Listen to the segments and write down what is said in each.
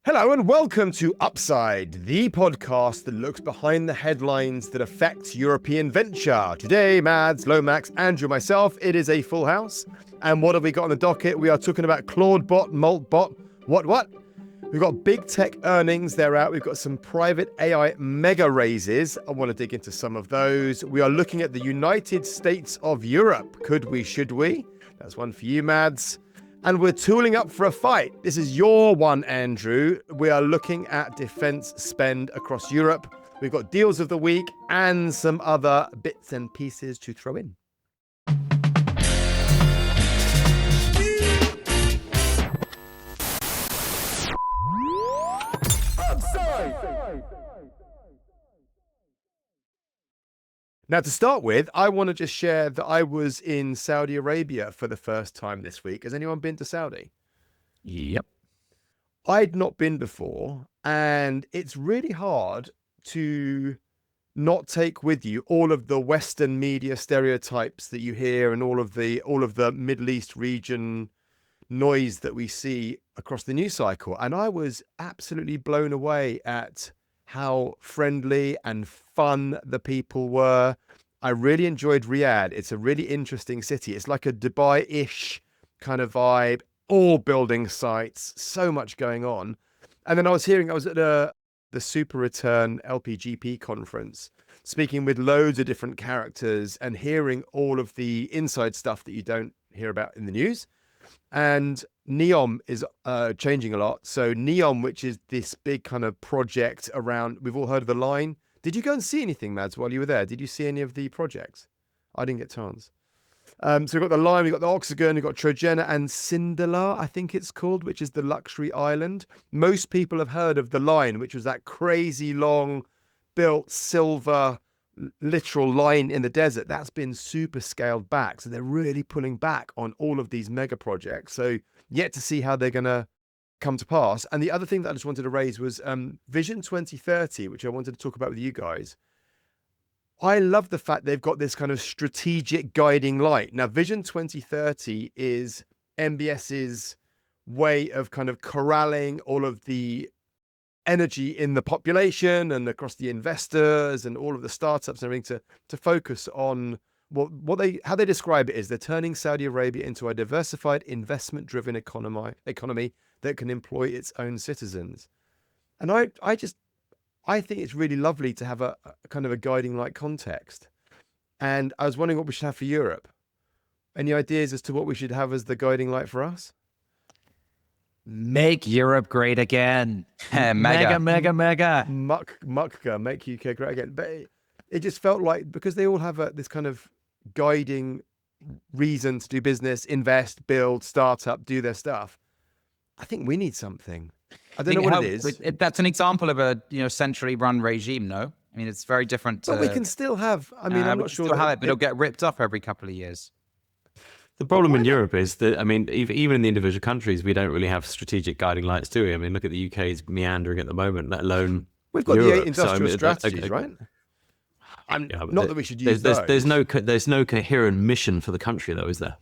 Hello and welcome to Upside, the podcast that looks behind the headlines that affect European venture. Today, Mads, Lomax, Andrew, myself, it is a full house. And what have we got on the docket? We are talking about Clawdbot Moltbot. What? We've got big tech earnings, they're out. We've got some private AI mega raises. I want to dig into some of those. We are looking at the United States of Europe. Could we, should we? That's one for you, Mads. And we're tooling up for a fight. This is your one, Andrew. We are looking at defense spend across Europe. We've got deals of the week and some other bits and pieces to throw in. Now, to start with, I want to just share that I was in Saudi Arabia for the first time this week. Has anyone been to Saudi? Yep. I'd not been before, and it's really hard to not take with you all of the Western media stereotypes that you hear and all of the Middle East region noise that we see across the news cycle. And I was absolutely blown away at how friendly and fun the people were. I really enjoyed Riyadh. It's a really interesting city. It's like a Dubai-ish kind of vibe, all building sites, so much going on. And then I was at the Super Return LPGP conference, speaking with loads of different characters and hearing all of the inside stuff that you don't hear about in the news. And NEOM is changing a lot. So NEOM, which is this big kind of project around, we've all heard of the line. Did you go and see anything, Mads, while you were there? Did you see any of the projects? I didn't get a chance. So we've got the line, we've got the Oxygen, we've got Trojena and Sindalar, I think it's called, which is the luxury island. Most people have heard of the line, which was that crazy long built silver literal line in the desert. That's been super scaled back. So they're really pulling back on all of these mega projects. So yet to see how they're going to come to pass. And the other thing that I just wanted to raise was Vision 2030, which I wanted to talk about with you guys. I love the fact they've got this kind of strategic guiding light. Now, Vision 2030 is MBS's way of kind of corralling all of the energy in the population and across the investors and all of the startups and everything to focus on how they describe it is they're turning Saudi Arabia into a diversified investment-driven economy that can employ its own citizens. And I think it's really lovely to have a kind of a guiding light context. And I was wondering what we should have for Europe. Any ideas as to what we should have as the guiding light for us? Make Europe great again. Mega. Mucka, make UK great again. But it just felt like, because they all have this kind of guiding reason to do business, invest, build, start up, do their stuff. I think we need something. I don't know what it is. That's an example of a centrally run regime, no? I mean, it's very different. But we can still have, I'm not sure. But it'll get ripped off every couple of years. The problem in Europe is that, I mean, even in the individual countries, we don't really have strategic guiding lights, do we? I mean, look at the UK's meandering at the moment, let alone we've got Europe. the 8 industrial strategies, right? Not that we should use those. There's no coherent mission for the country, though, is there?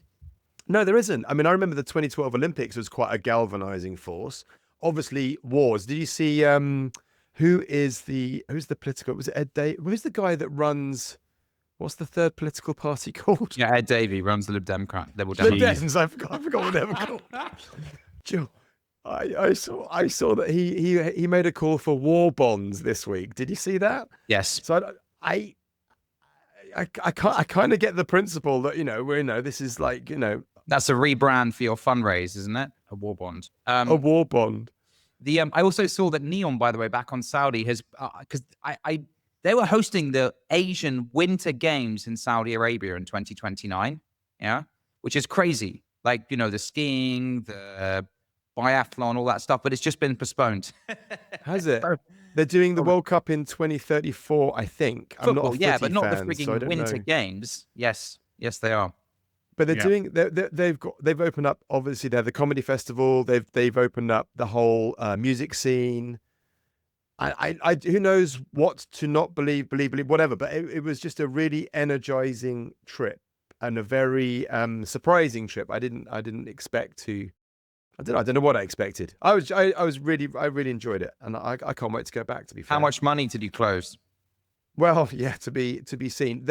No, there isn't. I mean, I remember the 2012 Olympics was quite a galvanizing force. Obviously, wars. Did you see who's the political? Was it Ed Day? Who's the guy that runs? What's the third political party called? Yeah, Ed Davey runs the Lib Dem. The Dems. I forgot what they were called. Joe, I saw that he made a call for war bonds this week. Did you see that? Yes. So I kind of get the principle that this is like that's a rebrand for your fundraise, isn't it? A war bond. A war bond. I also saw that NEOM, by the way, back on Saudi has because they were hosting the Asian Winter Games in Saudi Arabia in 2029. Yeah, which is crazy. Like the skiing, the biathlon, all that stuff, but it's just been postponed. Has it? They're doing the World Cup in 2034, I think. Football, I'm not a footy but not fan, the freaking so Winter Games. Yes, they are. But they're doing. They've opened up. Obviously, they're the comedy festival. They've opened up the whole music scene. I who knows what to not believe, whatever. But it was just a really energizing trip and a very surprising trip. I didn't expect to I don't know what I expected. I really enjoyed it, and I can't wait to go back. To be fair, How much money did you close? Well, yeah, to be seen.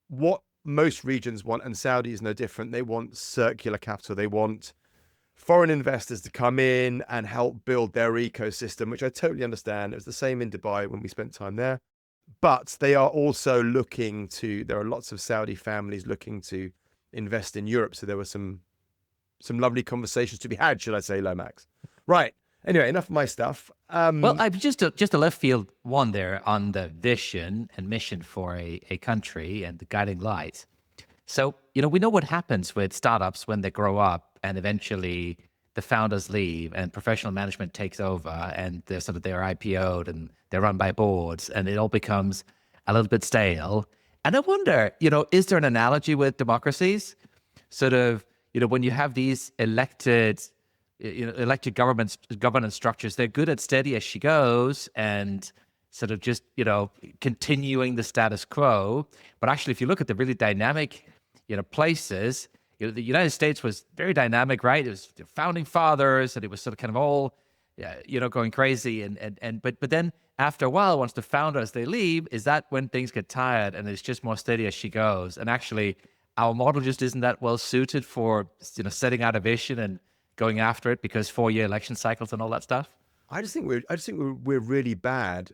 What most regions want, and Saudi is no different. They want circular capital. They want foreign investors to come in and help build their ecosystem, which I totally understand. It was the same in Dubai when we spent time there. But they are also looking to. There are lots of Saudi families looking to invest in Europe. So there were some lovely conversations to be had, should I say, Lomax? Right. Anyway, enough of my stuff. Well, I've just a left field one there on the vision and mission for a country and the guiding light. So, we know what happens with startups when they grow up and eventually the founders leave and professional management takes over and they're IPO'd and they're run by boards and it all becomes a little bit stale. And I wonder, is there an analogy with democracies? Sort of, when you have these elected governance structures, they're good at steady as she goes and sort of just, continuing the status quo. But actually, if you look at the really dynamic, places, the United States was very dynamic, right? It was the founding fathers and it was sort of kind of all, going crazy. But then after a while, once the founders, they leave, is that when things get tired and it's just more steady as she goes? And actually, our model just isn't that well suited for, setting out a vision and going after it because 4-year election cycles and all that stuff. I just think we're really bad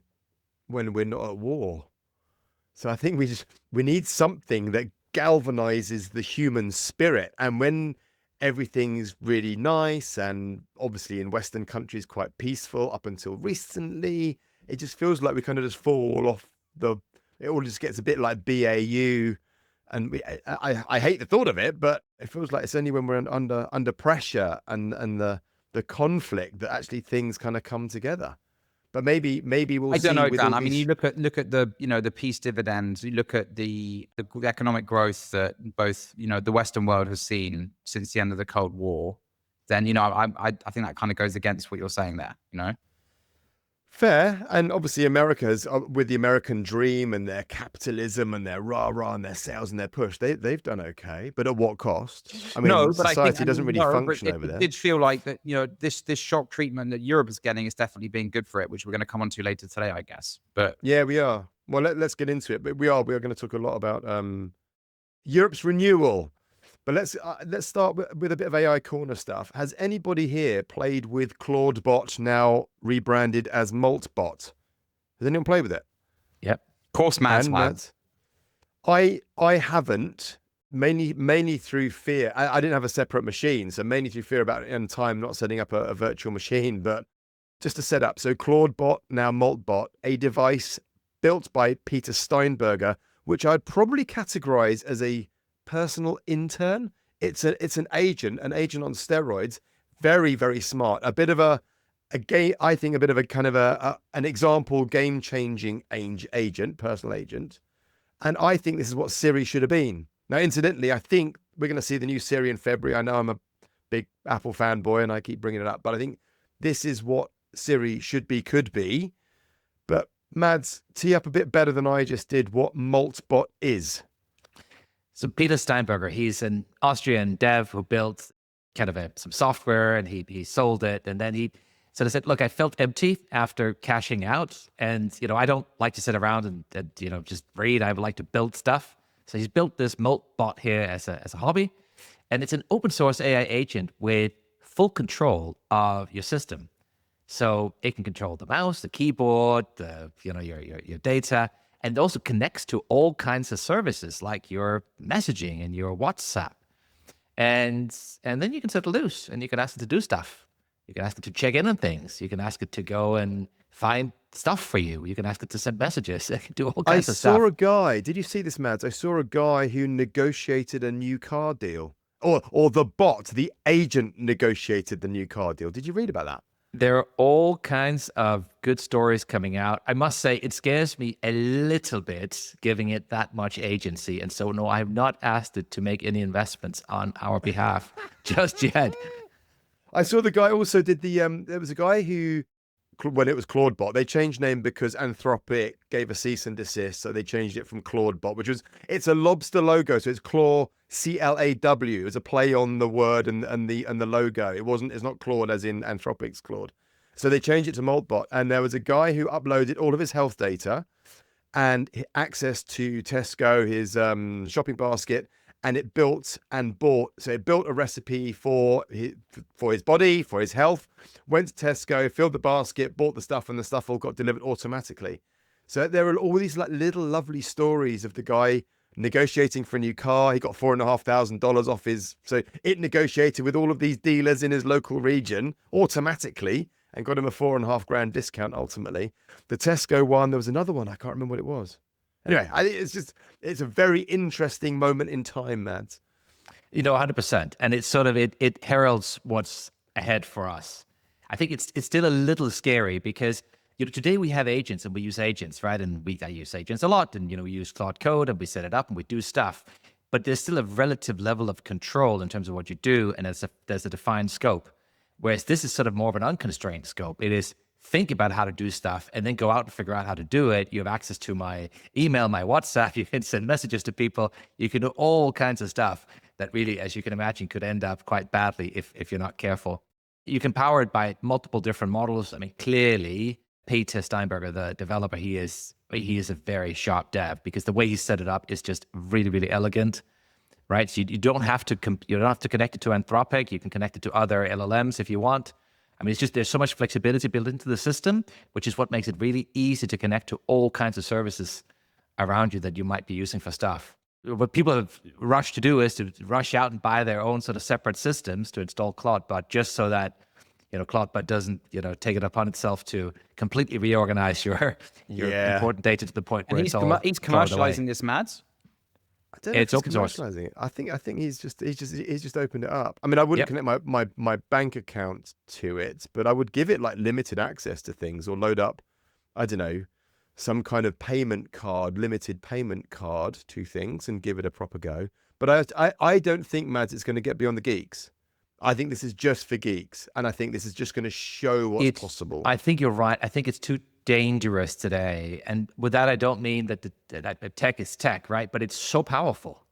when we're not at war. So I think we need something that galvanizes the human spirit. And when everything's really nice and obviously in Western countries quite peaceful up until recently, it just feels like we kind of just fall off it all just gets a bit like BAU. And I hate the thought of it, but it feels like it's only when we're under pressure and the conflict that actually things kind of come together. But maybe we'll see. I don't know, Dan. I mean, you look at the the peace dividends. You look at the economic growth that both the Western world has seen since the end of the Cold War. Then I think that kind of goes against what you're saying there. Fair. And obviously America has, with the American dream and their capitalism and their rah-rah and their sales and their push, they've done okay. But at what cost? I mean, No, but society doesn't really function over there. It did feel like that, this shock treatment that Europe is getting is definitely being good for it, which we're going to come on to later today, I guess. But yeah, we are. Well, let's get into it. But we are going to talk a lot about Europe's renewal. But let's start with a bit of AI corner stuff. Has anybody here played with Clawdbot, now rebranded as Moltbot? Has anyone played with it? Yep. Of course, Matt. I haven't, mainly through fear. I didn't have a separate machine, so mainly through fear about in time not setting up a virtual machine, but just to set up. So Clawdbot, now Moltbot, a device built by Peter Steinberger, which I'd probably categorize as a personal intern. It's an agent on steroids, very, very smart, a bit of a game, I think a bit of a kind of an example game-changing agent, personal agent. And I think this is what Siri should have been. Now, incidentally, I think we're going to see the new Siri in February. I know I'm a big Apple fanboy and I keep bringing it up, but I think this is what Siri could be. But Mads, tee up a bit better than I just did what Moltbot is. So Peter Steinberger, he's an Austrian dev who built kind of some software and he sold it. And then he sort of said, look, I felt empty after cashing out. And, I don't like to sit around and just read. I would like to build stuff. So he's built this Moltbot here as a hobby. And it's an open source AI agent with full control of your system. So it can control the mouse, the keyboard, your data. And also connects to all kinds of services like your messaging and your WhatsApp. And then you can set it loose and you can ask it to do stuff. You can ask it to check in on things. You can ask it to go and find stuff for you. You can ask it to send messages. It can do all kinds of stuff. I saw a guy, did you see this, Mads? I saw a guy who negotiated a new car deal. Or the bot, the agent negotiated the new car deal. Did you read about that? There are all kinds of good stories coming out. I must say, it scares me a little bit giving it that much agency. And so, no, I have not asked it to make any investments on our behalf just yet. I saw the guy also did there was a guy who when it was Clawdbot. They changed name because Anthropic gave a cease and desist, so they changed it from Clawdbot, it's a lobster logo, so it's Claw, C-L-A-W. It's a play on the word and the logo. It's not Claude as in Anthropic's Claude. So they changed it to Moltbot, and there was a guy who uploaded all of his health data and access to Tesco, his shopping basket, and it built and bought. So it built a recipe for his body, for his health, went to Tesco, filled the basket, bought the stuff, and the stuff all got delivered automatically. So there are all these like little lovely stories of the guy negotiating for a new car. He got $4,500 off so it negotiated with all of these dealers in his local region automatically and got him a $4,500 discount ultimately. The Tesco one, there was another one, I can't remember what it was. Anyway, it's a very interesting moment in time, Mads. 100%. And it's sort of, it heralds what's ahead for us. I think it's still a little scary because, today we have agents and we use agents, right? And I use agents a lot, and, we use Claude Code and we set it up and we do stuff. But there's still a relative level of control in terms of what you do, and there's a defined scope. Whereas this is sort of more of an unconstrained scope. It is think about how to do stuff and then go out and figure out how to do it. You have access to my email, my WhatsApp. You can send messages to people. You can do all kinds of stuff that really, as you can imagine, could end up quite badly if you're not careful. You can power it by multiple different models. I mean, clearly, Peter Steinberger, the developer, he is a very sharp dev because the way he set it up is just really, really elegant. Right, so you don't have to connect it to Anthropic. You can connect it to other LLMs if you want. I mean, it's just there's so much flexibility built into the system, which is what makes it really easy to connect to all kinds of services around you that you might be using for stuff. What people have rushed to do is to rush out and buy their own sort of separate systems to install Clawdbot, just so that Clawdbot doesn't take it upon itself to completely reorganize your important data to the point where and it's all he's thrown away. commercializing this, Mads. I don't know It's if he's open source. commercializing it. I think he's just opened it up. I mean, I wouldn't connect my bank account to it, but I would give it like limited access to things, or load up, I don't know, some kind of limited payment card to things and give it a proper go. But I don't think, Mads, it's going to get beyond the geeks. I think this is just for geeks, and I think this is just going to show what's possible. I think you're right. I think it's too dangerous today, and with that, I don't mean that that tech is tech, right? But it's so powerful.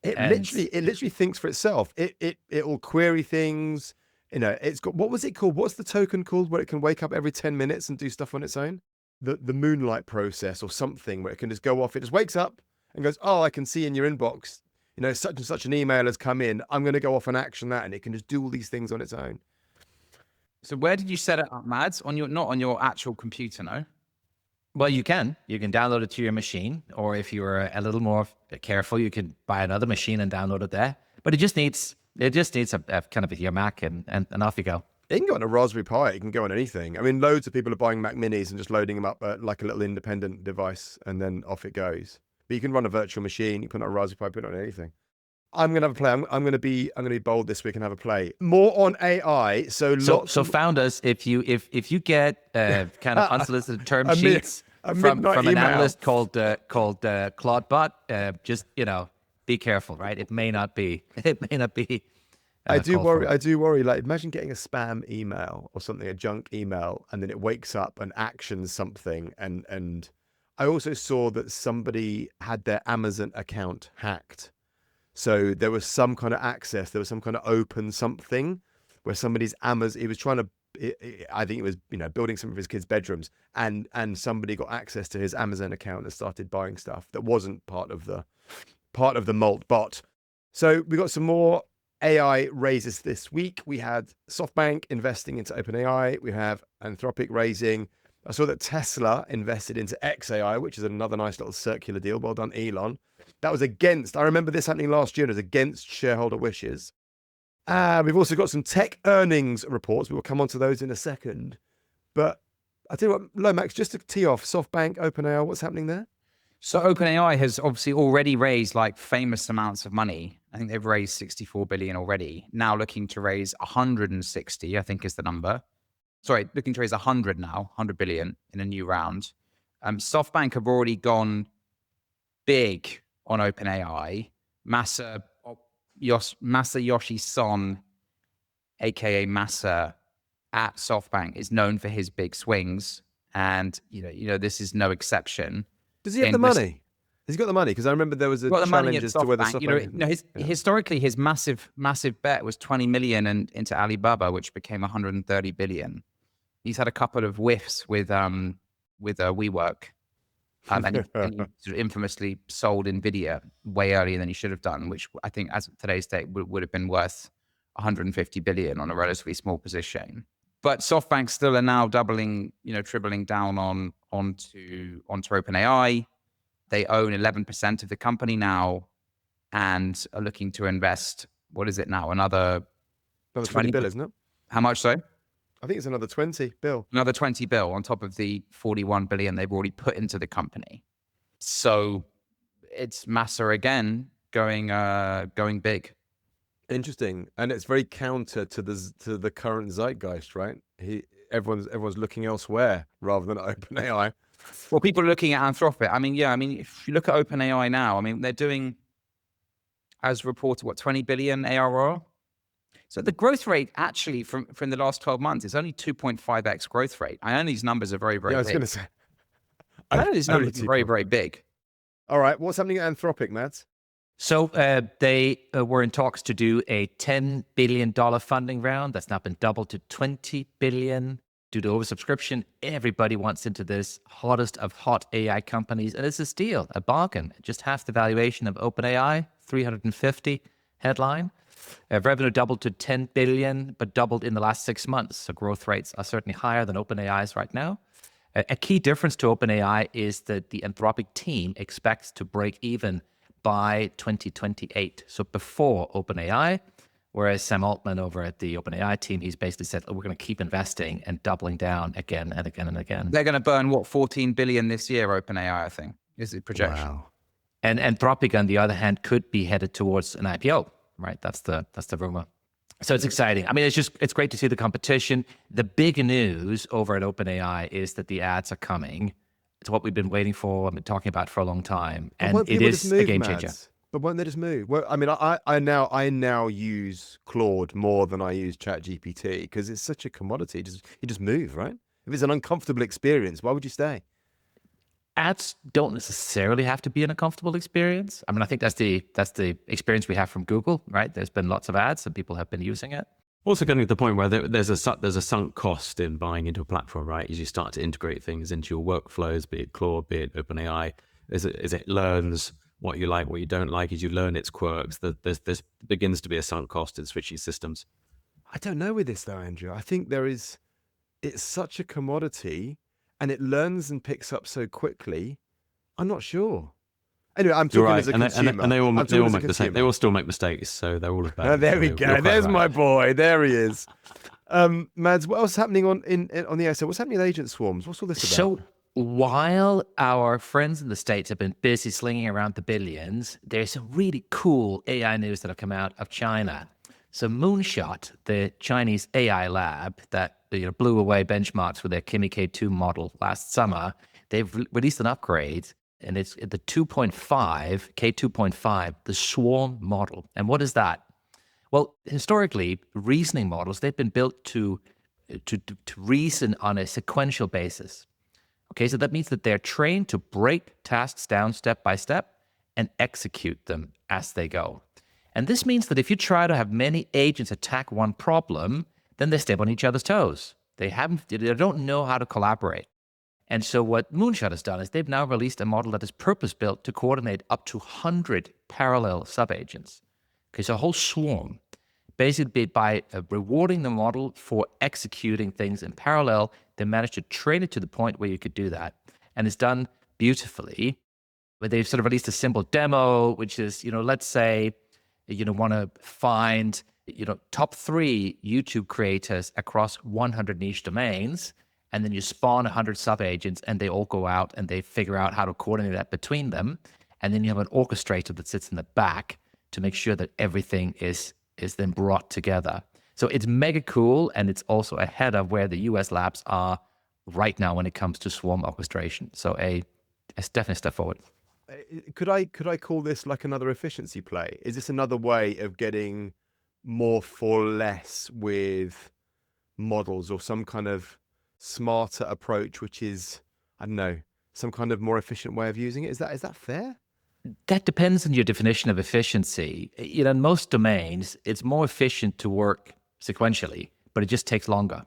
It literally thinks for itself. It will query things. It's got, what was it called? What's the token called where it can wake up every 10 minutes and do stuff on its own? The Moonlight process or something, where it can just go off. It just wakes up and goes, oh, I can see in your inbox, such and such an email has come in. I'm going to go off and action that, and it can just do all these things on its own. So where did you set it up, Mads? Not on your actual computer, no? Well, you can download it to your machine, or if you were a little more careful, you could buy another machine and download it there. But it just needs a kind of your Mac, and off you go. It can go on a Raspberry Pi. It can go on anything. I mean, loads of people are buying Mac Minis and just loading them up like a little independent device, and then off it goes. But you can run a virtual machine. You put it on a Raspberry Pi, put it on anything. I'm gonna have a play. I'm gonna be bold this week and have a play. More on AI. So founders, if you get kind of unsolicited term sheets from an email. analyst called Clawdbot, just be careful, right? It may not be. I do worry. Like, imagine getting a spam email or something, a junk email, and then it wakes up and actions something. And I also saw that somebody had their Amazon account hacked. So there was some kind of access, there was some kind of open something where somebody's Amazon, he was trying to, I think it was, building some of his kids' bedrooms, and somebody got access to his Amazon account and started buying stuff that wasn't part of the Moltbot. So we got some more AI raises this week. We had SoftBank investing into OpenAI. We have Anthropic raising. I saw that Tesla invested into XAI, which is another nice little circular deal. Well done, Elon. That was I remember this happening last year, and it was against shareholder wishes. We've also got some tech earnings reports. We will come on to those in a second. But I tell you what, Lomax, just to tee off, SoftBank, OpenAI, what's happening there? So OpenAI has obviously already raised like famous amounts of money. I think they've raised 64 billion already. Now looking to raise 160, I think is the number. Sorry, looking to raise 100 now, 100 billion in a new round. SoftBank have already gone big on OpenAI. Masayoshi Son, aka Masa, at SoftBank is known for his big swings, and this is no exception. Does he have the money? Has he got the money? Because I remember there was a Got the money challenge at as to whether SoftBank. SoftBank. Historically, his massive bet was 20 million into Alibaba, which became 130 billion. He's had a couple of whiffs with WeWork. And he sort of infamously sold Nvidia way earlier than he should have done, which I think, as of today's date, would have been worth 150 billion on a relatively small position. But SoftBank still are now doubling, tripling down onto OpenAI. They own 11% of the company now, and are looking to invest. What is it now? Another 20 bill, isn't it? How much so? I think it's another 20 bill. Another 20 bill on top of the 41 billion they've already put into the company. So it's Masa again going big. Interesting, and it's very counter to the current zeitgeist, right? Everyone's looking elsewhere rather than OpenAI. Well, people are looking at Anthropic. If you look at OpenAI now, they're doing, as reported, 20 billion ARR. So the growth rate actually from the last 12 months is only 2.5x growth rate. I know these numbers are very, very big. I was going to say. I know these numbers are very, very big. All right. What's happening at Anthropic, Mads? So they were in talks to do a $10 billion funding round. That's now been doubled to $20 billion due to oversubscription. Everybody wants into this hottest of hot AI companies. And it's a steal, a bargain. Just half the valuation of OpenAI, 350 headline. Revenue doubled to 10 billion, but doubled in the last 6 months. So growth rates are certainly higher than OpenAI's right now. A key difference to OpenAI is that the Anthropic team expects to break even by 2028. So before OpenAI, whereas Sam Altman over at the OpenAI team, he's basically said, we're going to keep investing and doubling down again and again and again. They're going to burn, 14 billion this year, OpenAI, I think, is the projection. Wow. And Anthropic, on the other hand, could be headed towards an IPO. Right, that's the rumor. So it's exciting. It's great to see the competition. The big news over at OpenAI is that the ads are coming. It's what we've been waiting for. I've been talking about for a long time, and it is a game changer. But won't they just move? Well, I now use Claude more than I use ChatGPT because it's such a commodity. You just move, right? If it's an uncomfortable experience, why would you stay? Ads don't necessarily have to be an uncomfortable experience. I think that's the experience we have from Google, right? There's been lots of ads and people have been using it. Also getting to the point where there's a sunk cost in buying into a platform, right? As you start to integrate things into your workflows, be it Claude, be it OpenAI, as it learns what you like, what you don't like, as you learn its quirks, there's begins to be a sunk cost in switching systems. I don't know with this though, Andrew. I think it's such a commodity and it learns and picks up so quickly. I'm not sure. Anyway, I'm talking as a consumer. And they all make the same. They all still make mistakes, so they're all as bad. Oh, there we go. There's my boy. There he is. Mads, what else is happening on the ASML? What's happening with agent swarms? What's all this about? So while our friends in the States have been busy slinging around the billions, there's some really cool AI news that have come out of China. So Moonshot, the Chinese AI lab that blew away benchmarks with their Kimi K2 model last summer, they've released an upgrade, and it's the 2.5, K2.5, the swarm model. And what is that? Well, historically, reasoning models, they've been built to reason on a sequential basis. Okay, so that means that they're trained to break tasks down step by step and execute them as they go. And this means that if you try to have many agents attack one problem, then they step on each other's toes. They don't know how to collaborate. And so what Moonshot has done is they've now released a model that is purpose-built to coordinate up to 100 parallel subagents. Okay, so a whole swarm. Basically, by rewarding the model for executing things in parallel, they managed to train it to the point where you could do that. And it's done beautifully. But they've sort of released a simple demo, which is, let's say, want to find, top 3 YouTube creators across 100 niche domains, and then you spawn 100 subagents, and they all go out and they figure out how to coordinate that between them. And then you have an orchestrator that sits in the back to make sure that everything is then brought together. So it's mega cool, and it's also ahead of where the US labs are right now when it comes to swarm orchestration. So it's definitely a step forward. Could I call this like another efficiency play? Is this another way of getting more for less with models or some kind of smarter approach, which is, I don't know, some kind of more efficient way of using it? Is that fair? That depends on your definition of efficiency. In most domains, it's more efficient to work sequentially, but it just takes longer,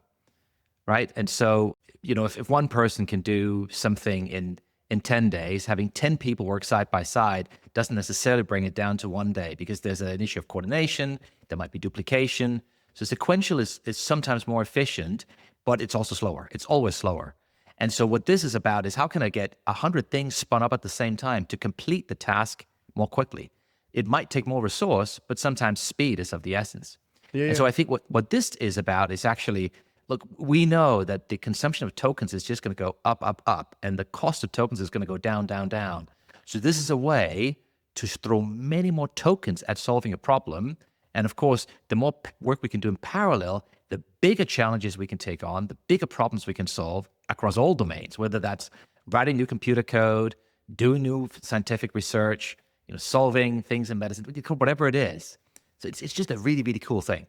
right? And so, if one person can do something in 10 days, having 10 people work side by side doesn't necessarily bring it down to 1 day, because there's an issue of coordination, there might be duplication. So sequential is sometimes more efficient, but it's also slower. It's always slower. And so what this is about is, how can I get 100 things spun up at the same time to complete the task more quickly? It might take more resource, but sometimes speed is of the essence. And so I think what this is about is actually, look, we know that the consumption of tokens is just going to go up, up, up, and the cost of tokens is going to go down, down, down. So this is a way to throw many more tokens at solving a problem. And of course, the more work we can do in parallel, the bigger challenges we can take on, the bigger problems we can solve across all domains, whether that's writing new computer code, doing new scientific research, solving things in medicine, whatever it is. So it's just a really, really cool thing.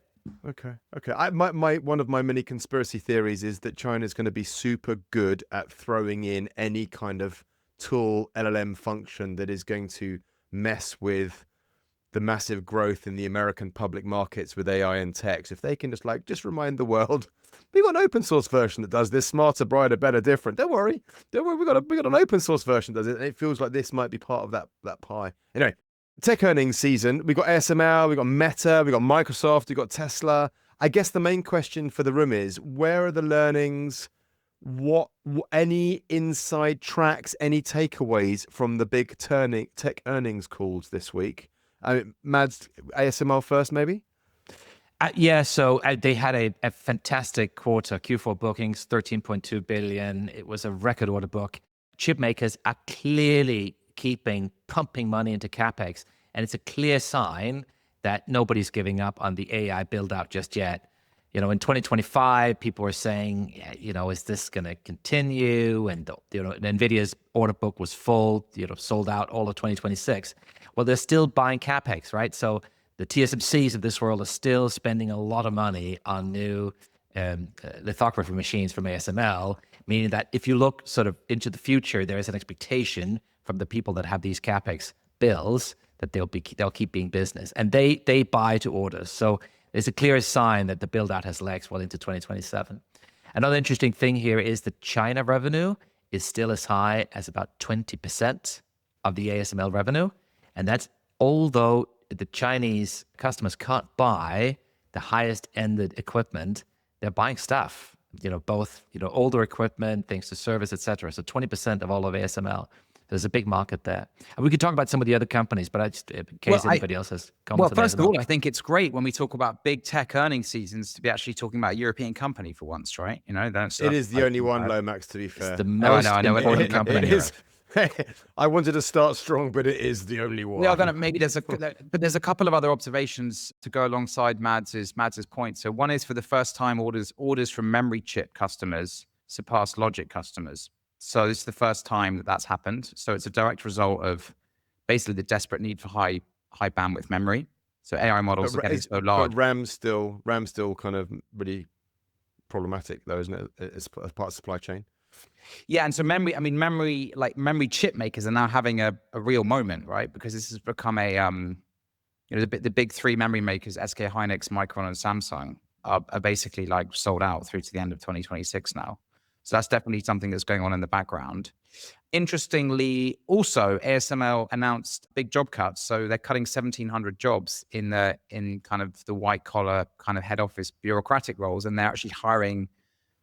Okay. One of my many conspiracy theories is that China is going to be super good at throwing in any kind of tool LLM function that is going to mess with the massive growth in the American public markets with AI and tech. So if they can just remind the world, we got an open source version that does this, smarter, brighter, better, different. Don't worry, we got an open source version that does it. And it feels like this might be part of that pie. Anyway, tech earnings season. We got ASML, we got Meta, we got Microsoft, we got Tesla. I guess the main question for the room is, where are the learnings? What any inside tracks, any takeaways from the big tech earnings calls this week? Mads, ASML first, maybe? So they had a fantastic quarter. Q4 bookings, 13.2 billion. It was a record order book. Chipmakers are clearly pumping money into capex, and it's a clear sign that nobody's giving up on the AI build out just yet. In 2025, people were saying, is this going to continue? And NVIDIA's order book was full, sold out all of 2026. Well, they're still buying capex, right? So the TSMCs of this world are still spending a lot of money on new lithography machines from ASML, meaning that if you look sort of into the future, there is an expectation from the people that have these capex bills that they'll keep being business, and they buy to orders. So there's a clear sign that the build out has legs well into 2027. Another interesting thing here is that China revenue is still as high as about 20% of the ASML revenue, and that's although the Chinese customers can't buy the highest ended equipment, they're buying stuff, both, older equipment, things to service, etc. So 20% of all of ASML. There's a big market there. And we could talk about some of the other companies, but in case anybody else has comments. Well, first of all, I think it's great when we talk about big tech earnings seasons to be actually talking about a European company for once, right? It is the only one, Lomax, to be fair. It's the most important company in Europe. I wanted to start strong, but it is the only one. We are going to, maybe there's a couple of other observations to go alongside Mads's point. So one is, for the first time, orders from memory chip customers surpassed logic customers. So this is the first time that that's happened. So it's a direct result of basically the desperate need for high bandwidth memory. So AI models are getting so large. But RAM's still kind of really problematic, though, isn't it? As part of the supply chain. Yeah, and so memory chip makers are now having a real moment, right? Because this has become the big three memory makers, SK Hynix, Micron, and Samsung, are basically sold out through to the end of 2026 now. So that's definitely something that's going on in the background. Interestingly, also, ASML announced big job cuts. So they're cutting 1,700 jobs in kind of the white collar kind of head office bureaucratic roles, and they're actually hiring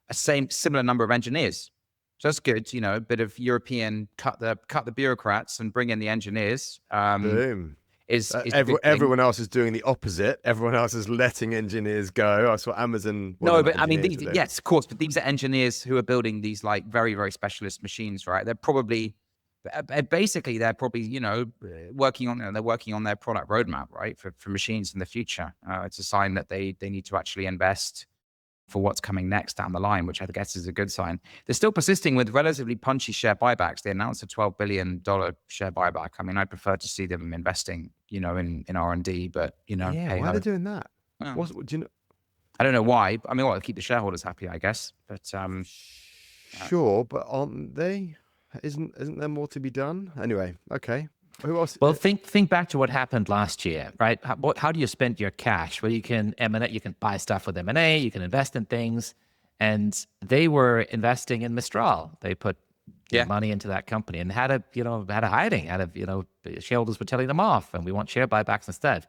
a similar number of engineers. So that's good, a bit of European cut the bureaucrats and bring in the engineers. Boom. Is everyone else is doing the opposite. Everyone else is letting engineers go. I saw Amazon. Yes, of course. But these are engineers who are building these very, very specialist machines, right? They're probably working on their product roadmap, right? For machines in the future. It's a sign that they need to actually invest for what's coming next down the line, which I guess is a good sign. They're still persisting with relatively punchy share buybacks. They announced a $12 billion share buyback. I mean, I'd prefer to see them investing, in R&D, but why are they doing that? Well, Do you know? I don't know why. I mean, well, keep the shareholders happy, I guess. But Sure, but aren't they? Isn't there more to be done? Anyway, okay. Who else? Well, think back to what happened last year, right? How do you spend your cash? Well, you can M&A, you can buy stuff with M&A, you can invest in things, and they were investing in Mistral. They put money into that company and had a hiding, shareholders were telling them off, and we want share buybacks instead.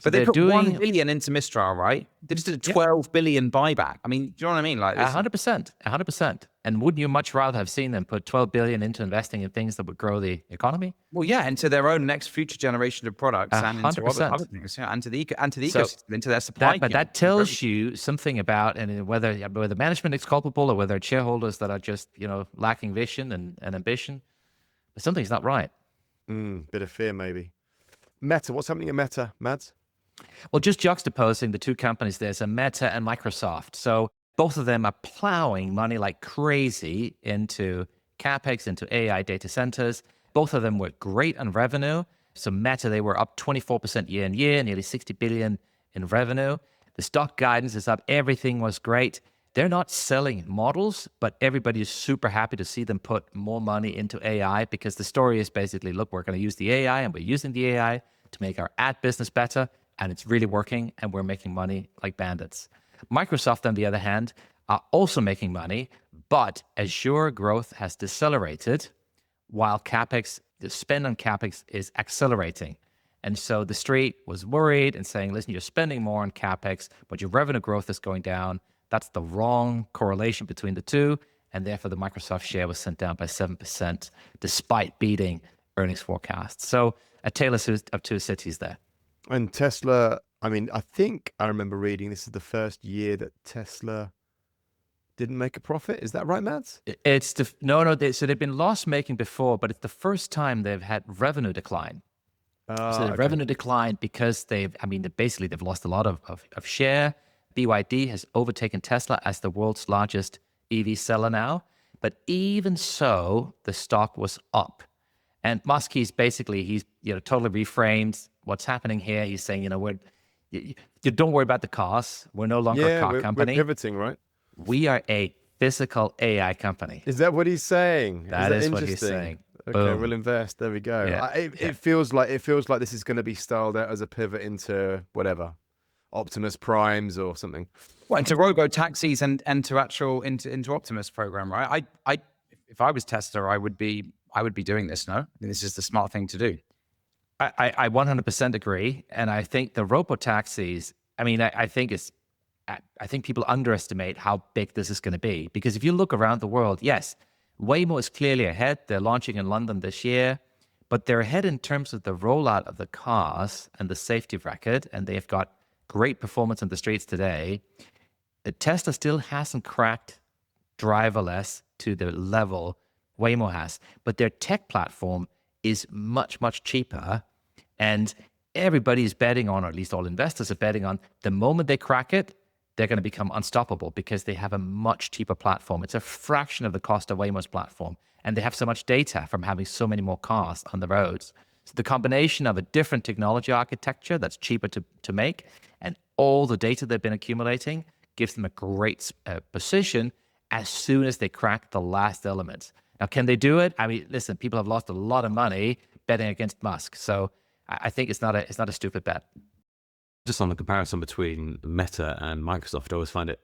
But they put 1 billion into Mistral, right? They just did a 12 billion buyback. I mean, do you know what I mean? Like 100%. And wouldn't you much rather have seen them put 12 billion into investing in things that would grow the economy? Well, yeah, into their own next future generation of products and into 100%. other things, and to the ecosystem, into their supply chain. But that tells you something about whether management is culpable or whether it's shareholders that are just lacking vision and ambition. But something's not right. Bit of fear, maybe. Meta, what's happening at Meta, Mads? Well, just juxtaposing the two companies, there's a Meta and Microsoft. So both of them are plowing money like crazy into capex, into AI data centers. Both of them were great on revenue. So Meta, they were up 24% year on year, nearly 60 billion in revenue. The stock guidance is up. Everything was great. They're not selling models, but everybody is super happy to see them put more money into AI, because the story is basically, look, we're going to use the AI and we're using the AI to make our ad business better, and it's really working, and we're making money like bandits. Microsoft, on the other hand, are also making money, but Azure growth has decelerated while capex, the spend on capex is accelerating. And so the street was worried and saying, listen, you're spending more on capex, but your revenue growth is going down. That's the wrong correlation between the two. And therefore, the Microsoft share was sent down by 7%, despite beating earnings forecasts. So a tale of two cities there. And Tesla, I mean, I think I remember reading this is the first year that Tesla didn't make a profit. Is that right, Mads? So they've been loss-making before, but it's the first time they've had revenue decline. So the revenue declined because they've lost a lot of share. BYD has overtaken Tesla as the world's largest EV seller now. But even so, the stock was up. And Musk, he's totally reframed what's happening here. He's saying, you don't worry about the cars. We're no longer a car company. We're pivoting, right? We are a physical AI company. Is that what he's saying? That is what he's saying. Okay, Boom. we'll invest. There we go. Yeah. It feels like this is going to be styled out as a pivot into whatever, Optimus Primes or something. Well, into robo taxis and into Optimus program, right? If I was Tesla, I would be doing this. No, I mean, this is the smart thing to do. I 100% agree, and I think the robo taxis. I mean, I think people underestimate how big this is going to be, because if you look around the world, yes, Waymo is clearly ahead. They're launching in London this year, but they're ahead in terms of the rollout of the cars and the safety record, and they've got great performance on the streets today. Tesla still hasn't cracked driverless to the level Waymo has, but their tech platform is much, much cheaper, and everybody is betting on, or at least all investors are betting on, the moment they crack it, they're going to become unstoppable because they have a much cheaper platform. It's a fraction of the cost of Waymo's platform, and they have so much data from having so many more cars on the roads. So the combination of a different technology architecture that's cheaper to make and all the data they've been accumulating gives them a great position as soon as they crack the last element. Now, can they do it? I mean, listen, people have lost a lot of money betting against Musk. So I think it's not a stupid bet. Just on the comparison between Meta and Microsoft, I always find it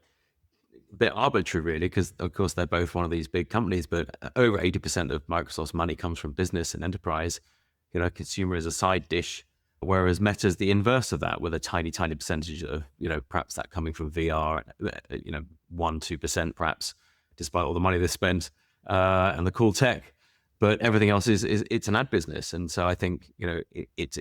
a bit arbitrary, really, because of course they're both one of these big companies, but over 80% of Microsoft's money comes from business and enterprise. Consumer is a side dish, whereas Meta is the inverse of that, with a tiny, tiny percentage of, perhaps that coming from VR, 1-2% perhaps, despite all the money they spent and the cool tech. But everything else it's an ad business. And so I think, it's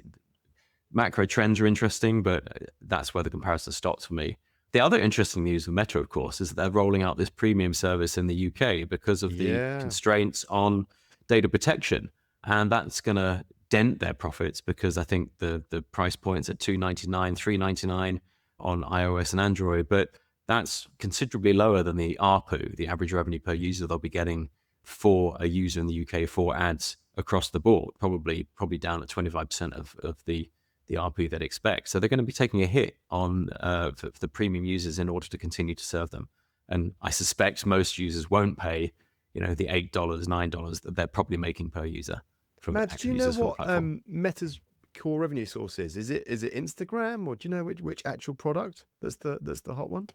macro trends are interesting, but that's where the comparison stops for me. The other interesting news with Meta, of course, is that they're rolling out this premium service in the UK because of the constraints on data protection. And that's going to dent their profits, because I think the price point's at $2.99, $3.99 on iOS and Android, but that's considerably lower than the ARPU, the average revenue per user they'll be getting for a user in the UK for ads across the board, probably down at 25% of the the ARPU they'd expect. So they're going to be taking a hit on for the premium users in order to continue to serve them. And I suspect most users won't pay, the $8, $9 that they're probably making per user from Matt, active do you know users from the what platform. Meta's core revenue source is? Is it Instagram, or do you know which actual product that's the hot one?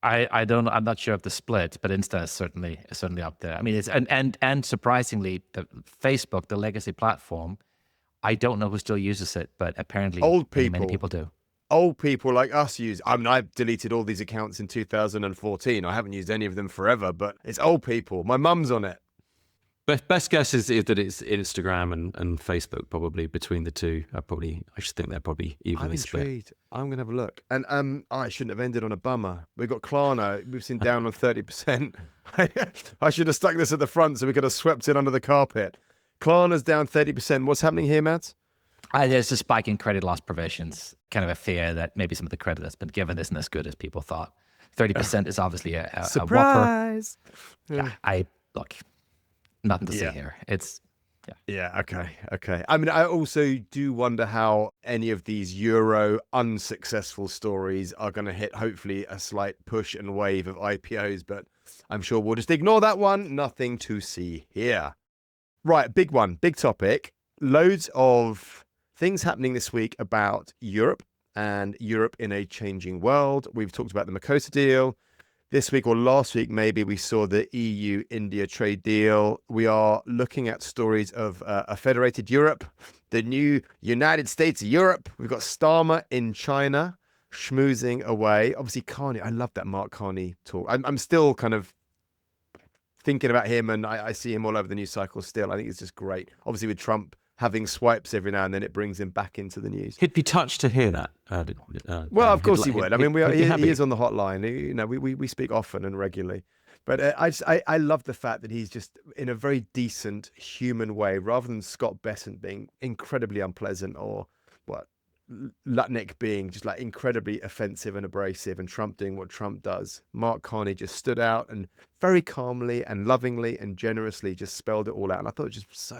I don't. I'm not sure of the split, but Insta is certainly up there. I mean, it's and surprisingly, Facebook, the legacy platform, I don't know who still uses it, but apparently Old many people. people do. Old people like us use. I mean, I've deleted all these accounts in 2014. I haven't used any of them forever, but it's old people. My mum's on it. But best guess is that it's Instagram and Facebook, probably between the two. I should think they're probably I'm evenly split. intrigued. I'm gonna have a look. And I shouldn't have ended on a bummer. We've got Klarna. We've seen down on 30%. I should have stuck this at the front so we could have swept it under the carpet. Klarna's down 30%. What's happening here, Matt? There's a spike in credit loss provisions. Kind of a fear that maybe some of the credit that's been given isn't as good as people thought. 30% is obviously a whopper. Surprise! Yeah, look, nothing to see Yeah. here. It's Yeah, okay. I mean, I also do wonder how any of these Euro unsuccessful stories are going to hit, hopefully, a slight push and wave of IPOs, but I'm sure we'll just ignore that one. Nothing to see here. Right, big one, big topic. Loads of things happening this week about Europe and Europe in a changing world. We've talked about the Makosa deal. This week or last week, maybe, we saw the EU-India trade deal. We are looking at stories of a federated Europe, the new United States of Europe. We've got Starmer in China, schmoozing away. Obviously, Carney, I love that Mark Carney talk. I'm still kind of thinking about him, and I see him all over the news cycle still. I think it's just great. Obviously, with Trump having swipes every now and then, it brings him back into the news. He'd be touched to hear that. Well, of course he would. I mean, he happy. is on the hotline. We speak often and regularly. But I love the fact that he's just in a very decent human way, rather than Scott Bessent being incredibly unpleasant, or Lutnick being just like incredibly offensive and abrasive, and Trump doing what Trump does. Mark Carney just stood out and very calmly and lovingly and generously just spelled it all out. And I thought it was just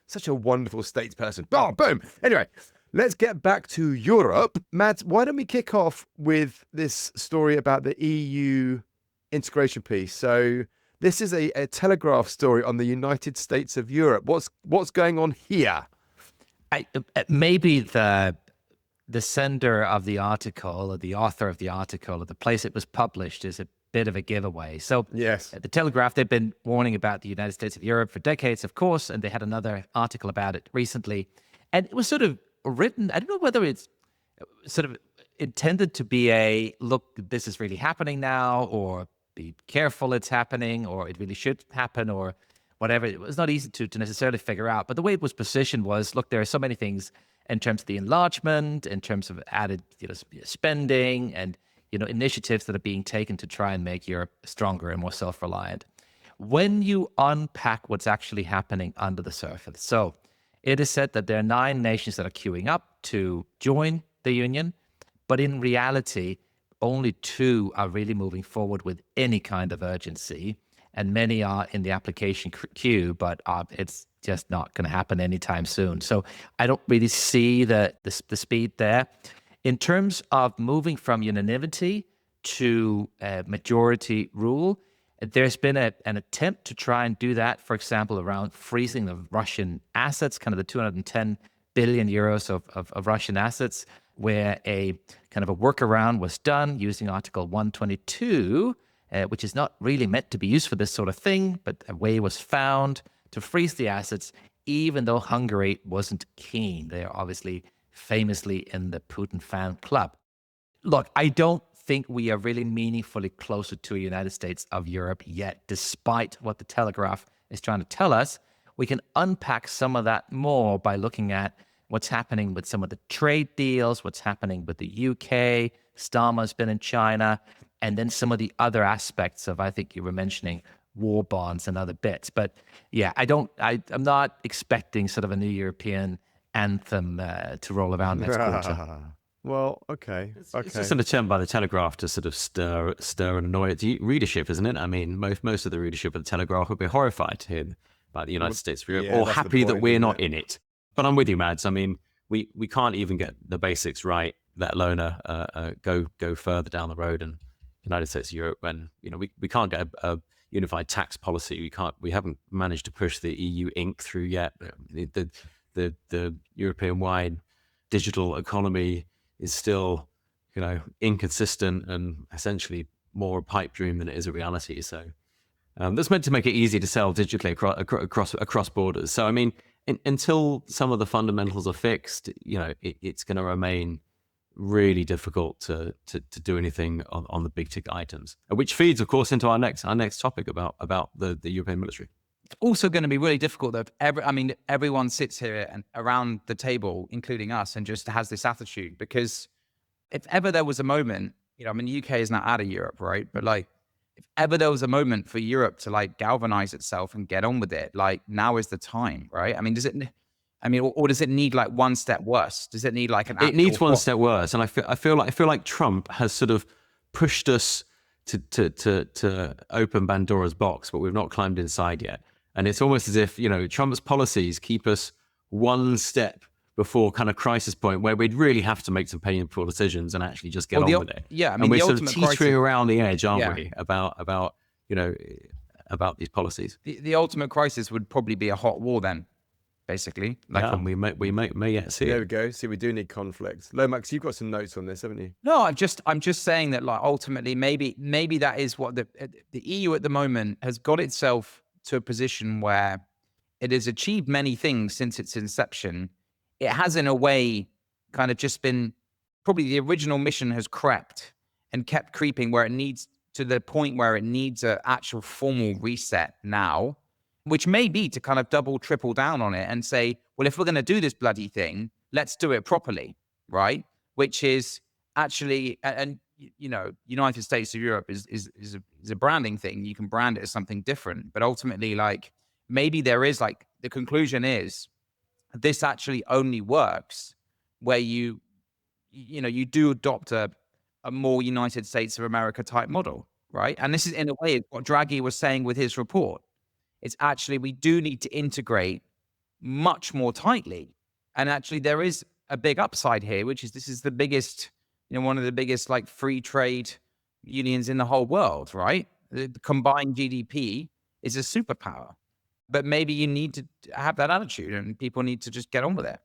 such a wonderful statesperson. Oh, boom. Anyway, let's get back to Europe. Matt, why don't we kick off with this story about the EU integration piece? So this is a Telegraph story on the United States of Europe. What's going on here? maybe the sender of the article, or the author of the article, or the place it was published is a bit of a giveaway. So Yes. the Telegraph, they've been warning about the United States of Europe for decades, of course, and they had another article about it recently. And it was sort of written, I don't know whether it's sort of intended to be a, look, this is really happening now, or be careful, it's happening, or it really should happen, or whatever. It was not easy to necessarily figure out. But the way it was positioned was, look, there are so many things in terms of the enlargement, in terms of added spending, and initiatives that are being taken to try and make Europe stronger and more self-reliant. When you unpack what's actually happening under the surface, so it is said that there are 9 nations that are queuing up to join the Union, but in reality, only 2 are really moving forward with any kind of urgency, and many are in the application queue, but it's just not going to happen anytime soon. So I don't really see the speed there. In terms of moving from unanimity to majority rule, there's been an attempt to try and do that, for example, around freezing the Russian assets, kind of the 210 billion euros of Russian assets, where a kind of a workaround was done using Article 122, which is not really meant to be used for this sort of thing, but a way was found to freeze the assets, even though Hungary wasn't keen. They are obviously famously in the Putin fan club. Look, I don't think we are really meaningfully closer to a United States of Europe yet, despite what the Telegraph is trying to tell us. We can unpack some of that more by looking at what's happening with some of the trade deals, what's happening with the UK, Starmer's been in China, and then some of the other aspects of, I think you were mentioning, war bonds and other bits. But yeah, I'm not expecting sort of a new European anthem to roll around next quarter. Well, okay. It's just an attempt by the Telegraph to sort of stir and annoy its readership, isn't it? I mean, most of the readership of the Telegraph would be horrified to hear about the United States of Europe, or that's the happy that point, we're isn't not it? in it. But I'm with you, Mads. I mean, we can't even get the basics right, let alone go further down the road. And United States, Europe, when we can't get a unified tax policy. We haven't managed to push the EU Inc. through yet. The European-wide digital economy is still, inconsistent and essentially more a pipe dream than it is a reality. So that's meant to make it easy to sell digitally across borders. So I mean, until some of the fundamentals are fixed, it's going to remain really difficult to do anything on the big ticket items, which feeds, of course, into our next topic about the European military. It's also going to be really difficult that everyone sits here and around the table, including us, and just has this attitude, because if ever there was a moment, the UK is now out of Europe, right? But if ever there was a moment for Europe to galvanize itself and get on with it, now is the time, right? Or does it need one step worse? Does it need an? It needs one step worse, and I feel like Trump has sort of pushed us to open Pandora's box, but we've not climbed inside yet. And it's almost as if Trump's policies keep us one step before kind of crisis point where we'd really have to make some painful decisions and actually just get on with it. Yeah, and we're sort of teetering around the edge, aren't we? About these policies. The ultimate crisis would probably be a hot war then. Basically, and we may yet see it. There we go. See, we do need conflict. Lomax, you've got some notes on this, haven't you? No, I'm just saying that ultimately maybe that is what the EU at the moment has got itself to a position where it has achieved many things since its inception. It has, in a way, kind of just been probably the original mission has crept and kept creeping where it needs to the point where it needs an actual formal reset now, which may be to kind of double, triple down on it and say, well, if we're going to do this bloody thing, let's do it properly, right? Which is actually, and United States of Europe is a branding thing. You can brand it as something different, but ultimately, maybe there is the conclusion is this actually only works where you do adopt a more United States of America type model, right? And this is in a way what Draghi was saying with his report. It's actually, we do need to integrate much more tightly. And actually there is a big upside here, which is this is the biggest, one of the biggest free trade unions in the whole world, right? The combined GDP is a superpower. But maybe you need to have that attitude and people need to just get on with it.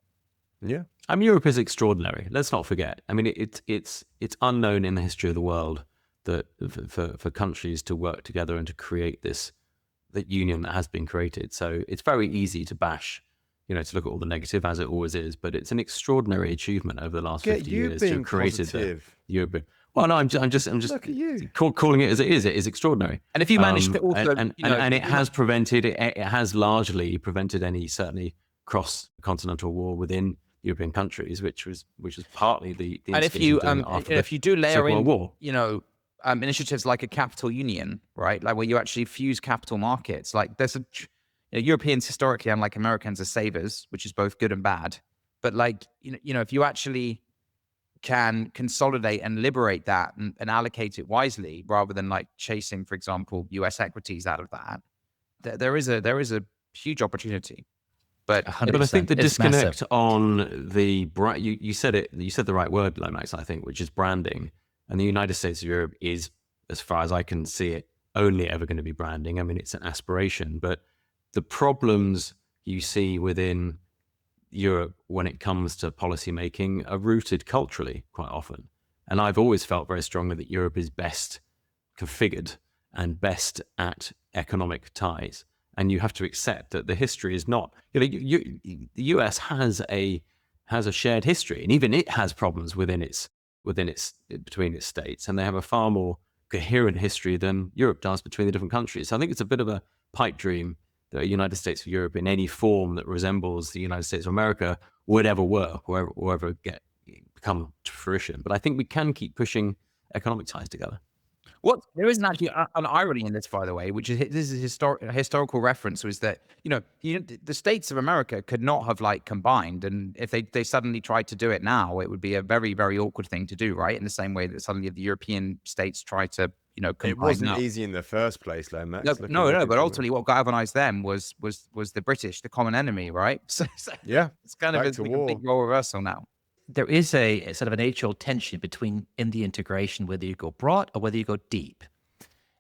Yeah. Europe is extraordinary. Let's not forget. It's unknown in the history of the world that for countries to work together and to create that union that has been created. So it's very easy to bash, to look at all the negative, as it always is, but it's an extraordinary achievement over the last 50 years to have created the European. Well, no, I'm just look at you. calling it as it is. It is extraordinary. And if you manage to also, and it has prevented, it has largely prevented any certainly cross-continental war within European countries, which was partly the and if you do layer in, war. Initiatives like a capital union, right? Where you actually fuse capital markets. There's Europeans historically, unlike Americans, are savers, which is both good and bad. But if you actually can consolidate and liberate that and allocate it wisely, rather than chasing, for example, US equities out of that, there is a huge opportunity. But I think the disconnect on the you said the right word, Lomax, I think, which is branding. And the United States of Europe is, as far as I can see it, only ever going to be branding. It's an aspiration, but the problems you see within Europe when it comes to policy making are rooted culturally quite often. And I've always felt very strongly that Europe is best configured and best at economic ties. And you have to accept that the history is not, the US has a shared history, and even it has problems between its states, and they have a far more coherent history than Europe does between the different countries. So I think it's a bit of a pipe dream that a United States of Europe in any form that resembles the United States of America would ever work or ever become to fruition. But I think we can keep pushing economic ties together. There isn't actually an irony in this, by the way, which is this is a historical reference, was that the states of America could not have combined, and if they suddenly tried to do it now, it would be a very, very awkward thing to do, right? In the same way that suddenly the European states try to It combined wasn't up. easy in the first place, Lomax. No, Look no, at no. what But it- ultimately, what galvanized them was the British, the common enemy, right? So Yeah, it's kind of back a to complete war. role reversal now. There is a sort of an age-old tension between in the integration, whether you go broad or whether you go deep.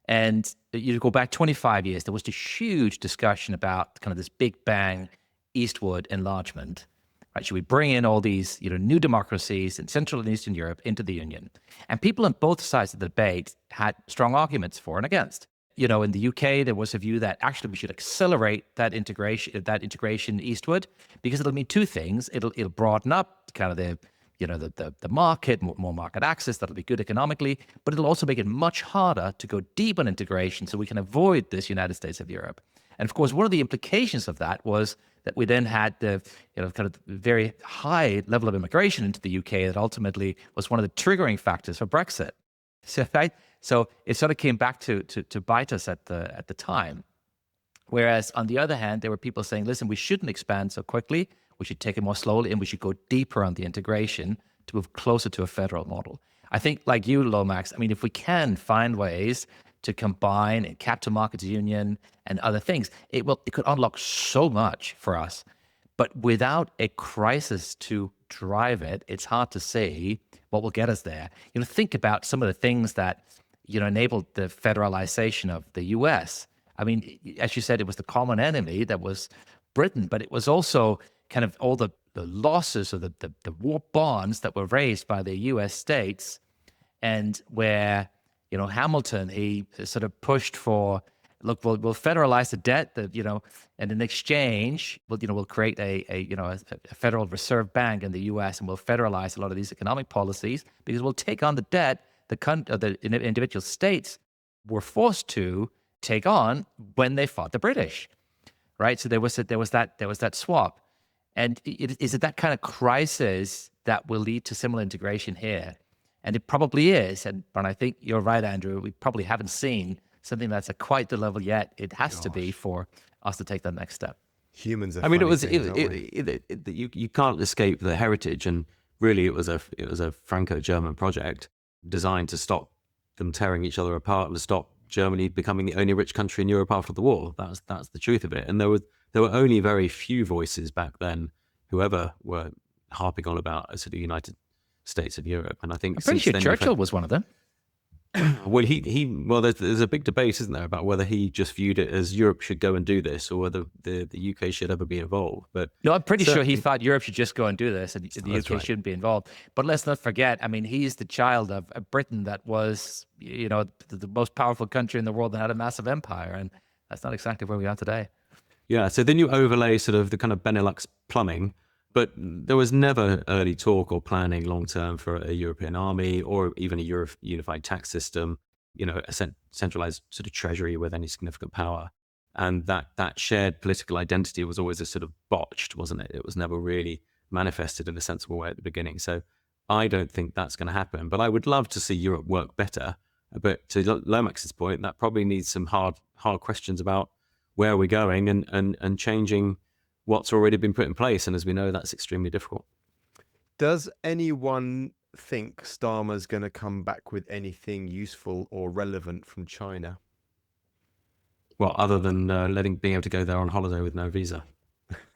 And you go back 25 years, there was this huge discussion about kind of this big bang eastward enlargement. Right? Should we bring in all these new democracies in Central and Eastern Europe into the Union? And people on both sides of the debate had strong arguments for and against. In the UK, there was a view that actually we should accelerate that integration eastward, because it'll mean two things. It'll broaden up kind of the market, more market access. That'll be good economically, but it'll also make it much harder to go deep on integration, so we can avoid this United States of Europe. And of course, one of the implications of that was that we then had the kind of very high level of immigration into the UK that ultimately was one of the triggering factors for Brexit. So it sort of came back to bite us at the time. Whereas on the other hand, there were people saying, listen, we shouldn't expand so quickly. We should take it more slowly, and we should go deeper on the integration to move closer to a federal model. I think, like you, Lomax, I mean, if we can find ways to combine a capital markets union and other things, it could unlock so much for us. But without a crisis to drive it, it's hard to say what will get us there. Think about some of the things that enabled the federalization of the U.S. I mean, as you said, it was the common enemy that was Britain, but it was also kind of all the losses of the war bonds that were raised by the U.S. states, and where Hamilton, he sort of pushed for, look, we'll federalize the debt, and in exchange, we'll create a Federal Reserve Bank in the U.S. and we'll federalize a lot of these economic policies because we'll take on the debt the individual states were forced to take on when they fought the British, right? So there was that swap, and is it that kind of crisis that will lead to similar integration here? And it probably is. But I think you're right, Andrew. We probably haven't seen something that's at quite the level yet. It has to be for us to take that next step. Humans are I mean, funny things, aren't we? you can't escape the heritage, and really, it was a Franco-German project designed to stop them tearing each other apart and to stop Germany becoming the only rich country in Europe after the war. That's the truth of it. And there were only very few voices back then who ever were harping on about a sort of United States of Europe. And I think I'm pretty sure Churchill was one of them. Well, there's a big debate, isn't there, about whether he just viewed it as Europe should go and do this, or whether the UK should ever be involved. But no, I'm pretty sure he thought Europe should just go and do this, and the UK right. shouldn't be involved. But let's not forget, I mean, he's the child of Britain that was, the most powerful country in the world that had a massive empire, and that's not exactly where we are today. Yeah, so then you overlay sort of the kind of Benelux plumbing, but there was never early talk or planning long term for a European army or even a unified tax system, a centralized sort of treasury with any significant power. And that shared political identity was always a sort of botched, wasn't it? It was never really manifested in a sensible way at the beginning. So I don't think that's going to happen. But I would love to see Europe work better. But to Lomax's point, that probably needs some hard questions about where we're going and changing what's already been put in place. And as we know, that's extremely difficult. Does anyone think Starmer's going to come back with anything useful or relevant from China? Well, other than being able to go there on holiday with no visa.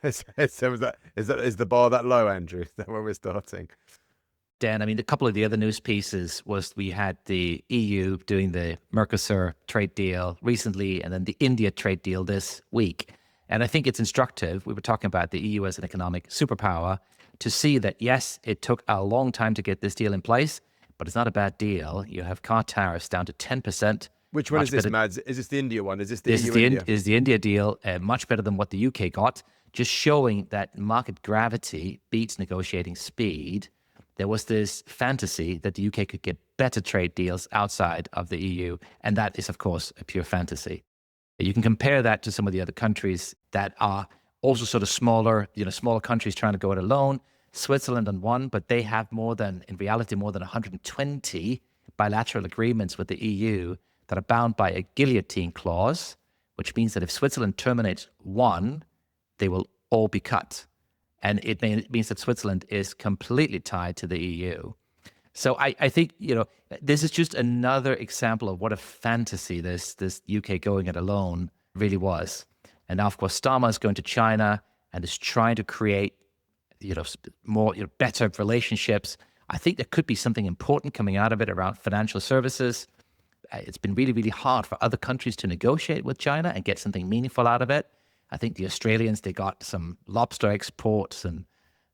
Is the bar that low, Andrew? Is that where we're starting? Dan, I mean, a couple of the other news pieces was we had the EU doing the Mercosur trade deal recently, and then the India trade deal this week. And I think it's instructive. We were talking about the EU as an economic superpower, to see that, yes, it took a long time to get this deal in place, but it's not a bad deal. You have car tariffs down to 10%. Which one is this, Mads? Is this the India one? Is this the This EU-India? is the India deal, much better than what the UK got, just showing that market gravity beats negotiating speed. There was this fantasy that the UK could get better trade deals outside of the EU, and that is, of course, a pure fantasy. You can compare that to some of the other countries that are also sort of smaller countries trying to go it alone. Switzerland on one, but they have in reality, more than 120 bilateral agreements with the EU that are bound by a guillotine clause, which means that if Switzerland terminates one, they will all be cut. And it means that Switzerland is completely tied to the EU. So I think, this is just another example of what a fantasy this UK going it alone really was. And now, of course, Starmer is going to China and is trying to create, more, better relationships. I think there could be something important coming out of it around financial services. It's been really, really hard for other countries to negotiate with China and get something meaningful out of it. I think the Australians, they got some lobster exports, and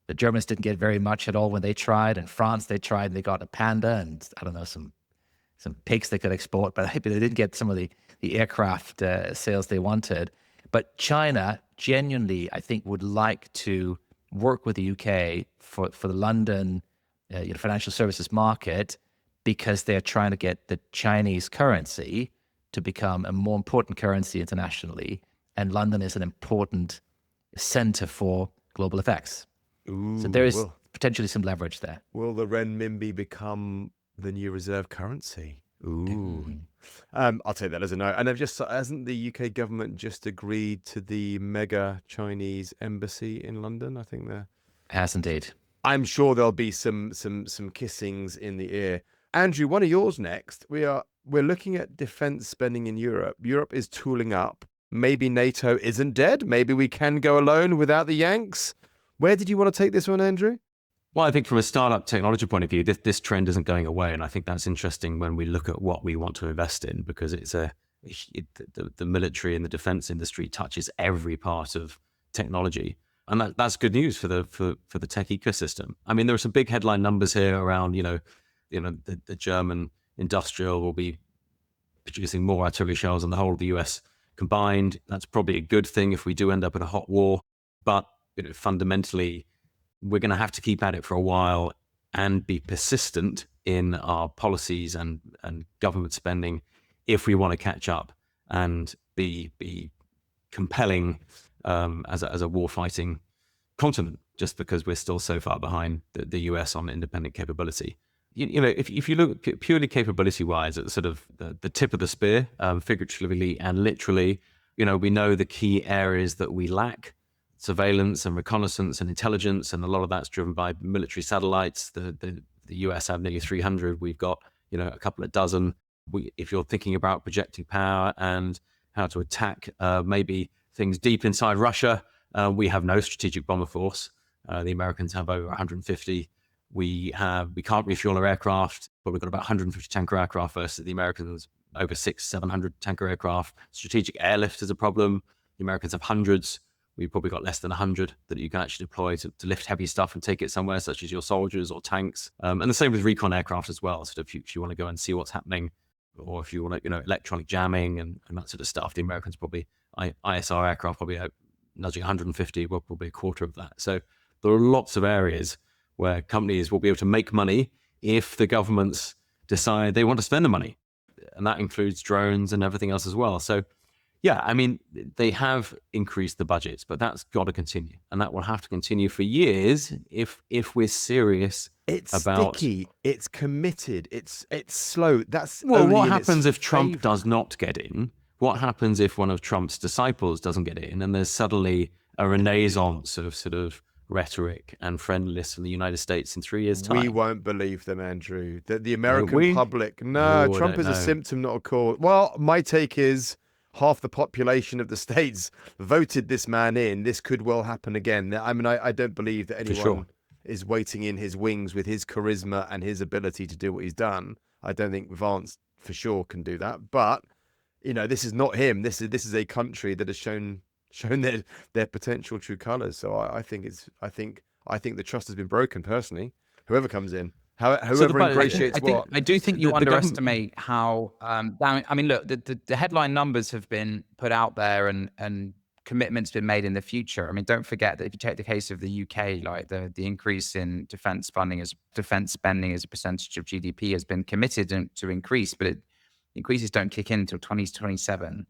the Germans didn't get very much at all when they tried. In France, they tried and they got a panda and, I don't know, some pigs they could export, but they didn't get some of the aircraft sales they wanted. But China genuinely, I think, would like to work with the UK for the London financial services market, because they're trying to get the Chinese currency to become a more important currency internationally. And London is an important center for global effects. Ooh, So there is potentially some leverage there. will the renminbi become the new reserve currency? Ooh. I'll take that as a no. And hasn't the UK government just agreed to the mega Chinese embassy in London? I think Has indeed. I'm sure there'll be some kissings in the ear. Andrew, one of yours next. We're looking at defense spending in Europe. Europe is tooling up. Maybe NATO isn't dead. Maybe we can go alone without the Yanks. Where did you want to take this one, Andrew? Well, I think from a startup technology point of view, this trend isn't going away. And I think that's interesting when we look at what we want to invest in, because the military and the defense industry touches every part of technology. And that's good news for the tech ecosystem. I mean, there are some big headline numbers here around, the German industrial will be producing more artillery shells than the whole of the US combined. That's probably a good thing if we do end up in a hot war. But fundamentally, we're going to have to keep at it for a while and be persistent in our policies and government spending if we want to catch up and be compelling as a war-fighting continent, just because we're still so far behind the US on independent capability. If you look purely capability-wise at sort of the tip of the spear, figuratively and literally, we know the key areas that we lack: surveillance and reconnaissance and intelligence, and a lot of that's driven by military satellites. The US have nearly 300. We've got a couple of dozen. If you're thinking about projecting power and how to attack maybe things deep inside Russia, we have no strategic bomber force. The Americans have over 150. We can't refuel our aircraft, but we've got about 150 tanker aircraft versus the Americans over 600-700 tanker aircraft. Strategic airlift is a problem. The Americans have hundreds. We've probably got less than 100 that you can actually deploy to lift heavy stuff and take it somewhere, such as your soldiers or tanks. And the same with recon aircraft as well. Sort of if you want to go and see what's happening, or if you want to, electronic jamming and that sort of stuff, the Americans probably, ISR aircraft probably nudging 150, well, probably a quarter of that. So there are lots of areas where companies will be able to make money if the governments decide they want to spend the money. And that includes drones and everything else as well. So yeah, I mean, they have increased the budgets, but that's got to continue. And that will have to continue for years if we're serious about... sticky, it's committed, it's slow. That's well, what happens if Trump does not get in? What happens if one of Trump's disciples doesn't get in, and there's suddenly a renaissance of sort of rhetoric and friendliness from the United States in 3 years' time? We won't believe them, Andrew. The American public... No, Oh, I Trump don't is a know. symptom, not a cause. Well, my take is half the population of the states voted this man in. This could well happen again. I mean, I don't believe that anyone sure. is waiting in his wings with his charisma and his ability to do what he's done. I don't think Vance for sure can do that. But, this is not him. This is a country that has shown their potential true colors. So I think the trust has been broken personally. Whoever comes in, whoever ingratiates what. I do think you the government- underestimate how. I mean, look, the headline numbers have been put out there, and commitments been made in the future. I mean, don't forget that if you take the case of the UK, like the increase in defense spending as a percentage of GDP has been committed to increase, but increases don't kick in until 2027.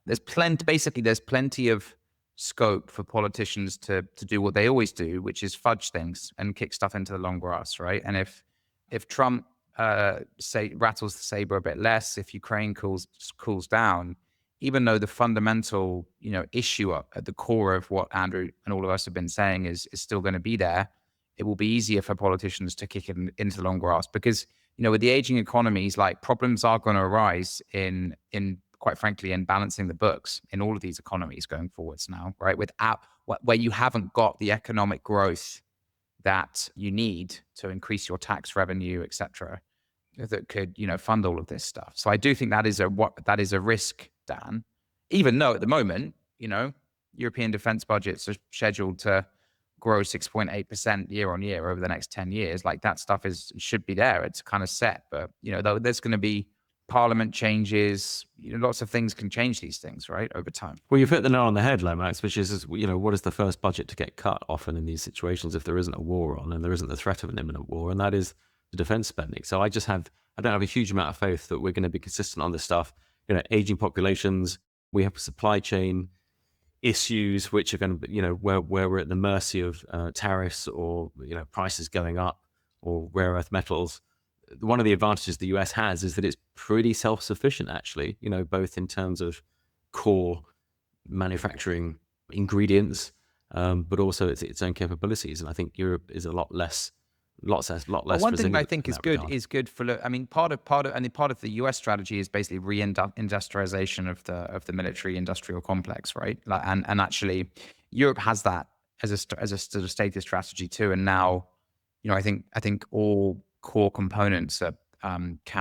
There's plenty of scope for politicians to do what they always do, which is fudge things and kick stuff into the long grass, right? And if Trump rattles the saber a bit less, if Ukraine cools down, even though the fundamental issue at the core of what Andrew and all of us have been saying is still going to be there, it will be easier for politicians to kick it into the long grass because, with the aging economies, like problems are going to arise in quite frankly, in balancing the books in all of these economies going forwards now, right? Where you haven't got the economic growth that you need to increase your tax revenue, et cetera, that could, fund all of this stuff. So I do think that is a risk, Dan, even though at the moment, European defense budgets are scheduled to grow 6.8% year on year over the next 10 years. Like that stuff should be there. It's kind of set, but though there's going to be parliament changes, lots of things can change these things, right, over time. Well, you've hit the nail on the head, Lomax, which is, what is the first budget to get cut often in these situations if there isn't a war on and there isn't the threat of an imminent war, and that is the defense spending. So I don't have a huge amount of faith that we're going to be consistent on this stuff. Aging populations, we have supply chain issues, which are going to, where we're at the mercy of tariffs or, prices going up or rare earth metals. One of the advantages the US has is that it's pretty self-sufficient, actually, both in terms of core manufacturing ingredients, but also its own capabilities. And I think Europe is a lot less One thing I think is good for, part of the US strategy is basically reindustrialization of the military industrial complex, right? And actually Europe has that as a sort of stated strategy too. And now, I think all core components are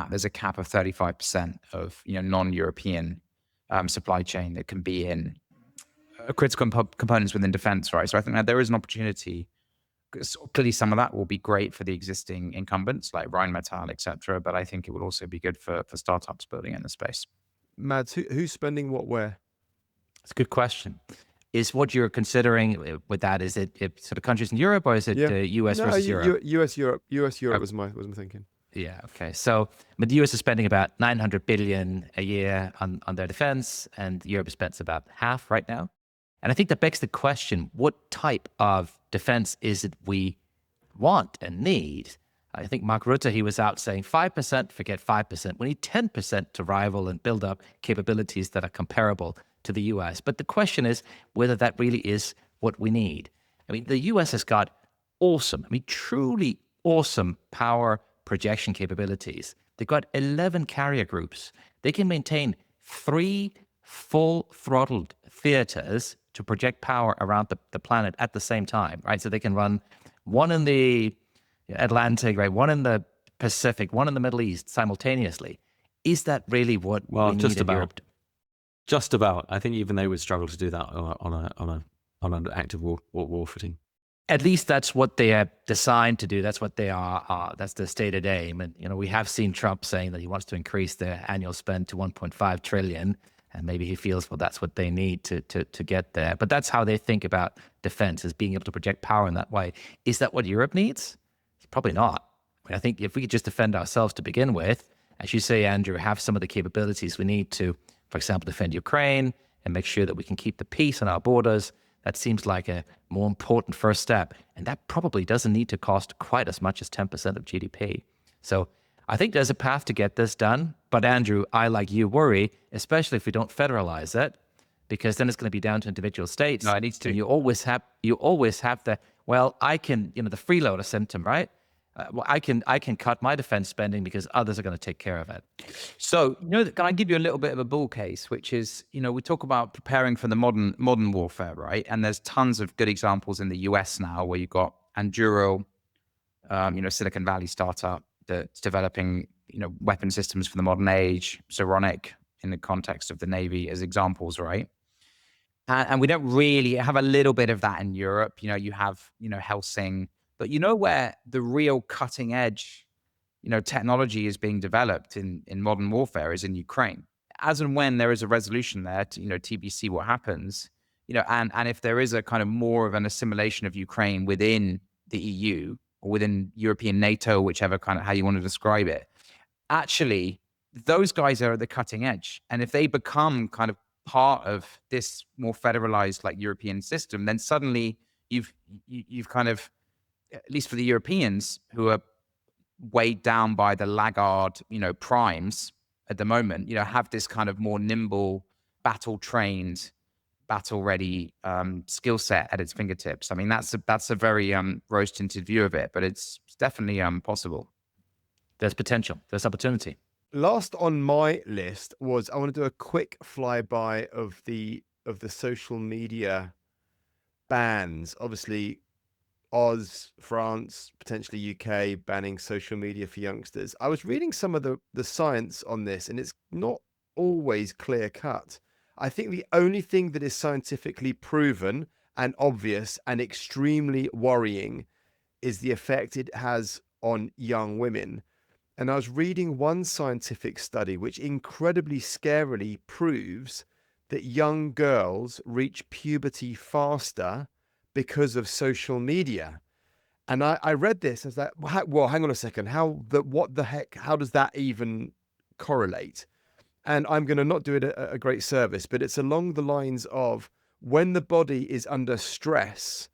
there's a cap of 35% of non-European supply chain that can be in critical components within defense, right? So I think that there is an opportunity. Clearly, some of that will be great for the existing incumbents like Rheinmetall, et cetera, but I think it will also be good for startups building in the space. Mads, who's spending what where? It's a good question. Is what you're considering with that, is it sort of countries in Europe, or is it US versus Europe? US, Europe was my thinking. Yeah, okay. So, but the US is spending about 900 billion a year on their defense, and Europe spends about half right now. And I think that begs the question, what type of defense is it we want and need? I think Mark Rutte, he was out saying 5%, forget 5%. We need 10% to rival and build up capabilities that are comparable to the US. But the question is whether that really is what we need. The US has got truly awesome power projection capabilities. They've got 11 carrier groups. They can maintain 3 full-throttled theaters to project power around the planet at the same time, right? So they can run one in the Atlantic, right? One in the Pacific, one in the Middle East simultaneously. Is that really what we need in Europe? Just about. I think even they would struggle to do that on an active war footing. At least that's what they are designed to do. That's what they are. That's the stated aim. And we have seen Trump saying that he wants to increase their annual spend to 1.5 trillion, and maybe he feels that's what they need to get there. But that's how they think about defense, is being able to project power in that way. Is that what Europe needs? Probably not. I think if we could just defend ourselves to begin with, as you say, Andrew, have some of the capabilities we need to, for example, defend Ukraine and make sure that we can keep the peace on our borders, that seems like a more important first step. And that probably doesn't need to cost quite as much as 10% of GDP. So I think there's a path to get this done. But Andrew, I, like you, worry, especially if we don't federalize it, because then it's going to be down to individual states. No, it needs to. And you always have the, I can, the freeloader symptom, right? I can cut my defense spending because others are going to take care of it. So, can I give you a little bit of a bull case, which is, we talk about preparing for the modern warfare, right? And there's tons of good examples in the US now where you've got Anduro, Silicon Valley startup that's developing, weapon systems for the modern age, Zeronic in the context of the Navy as examples, right? And we don't really have a little bit of that in Europe. You have, Helsing. But where the real cutting edge, technology is being developed in modern warfare is in Ukraine. As and when there is a resolution there to, TBC what happens, and if there is a kind of more of an assimilation of Ukraine within the EU or within European NATO, whichever kind of how you want to describe it, actually, those guys are at the cutting edge. And if they become kind of part of this more federalized like European system, then suddenly you've kind of, at least for the Europeans who are weighed down by the laggard, primes at the moment, have this kind of more nimble, battle-trained, battle-ready skill set at its fingertips. I mean, that's a very rose-tinted view of it, but it's definitely possible. There's potential. There's opportunity. Last on my list was I want to do a quick flyby of the social media bans. Obviously, Oz, France, potentially UK banning social media for youngsters. I was reading some of the science on this, and it's not always clear cut. I think the only thing that is scientifically proven and obvious and extremely worrying is the effect it has on young women. And I was reading one scientific study which incredibly scarily proves that young girls reach puberty faster because of social media. And I read this as that, well, hang on a second, what the heck, how does that even correlate? And I'm going to not do it a great service, but it's along the lines of when the body is under stress,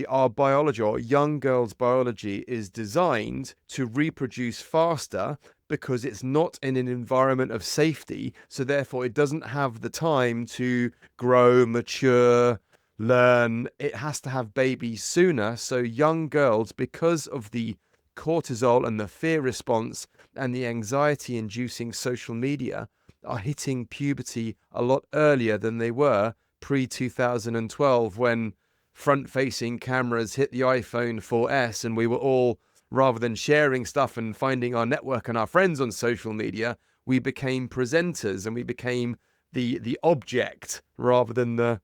our biology, or young girls' biology, is designed to reproduce faster because it's not in an environment of safety. So therefore, it doesn't have the time to grow, mature, learn. It has to have babies sooner. So young girls, because of the cortisol and the fear response and the anxiety inducing social media, are hitting puberty a lot earlier than they were pre-2012, when front-facing cameras hit the iPhone 4S and we were all, rather than sharing stuff and finding our network and our friends on social media, we became presenters and we became the object rather than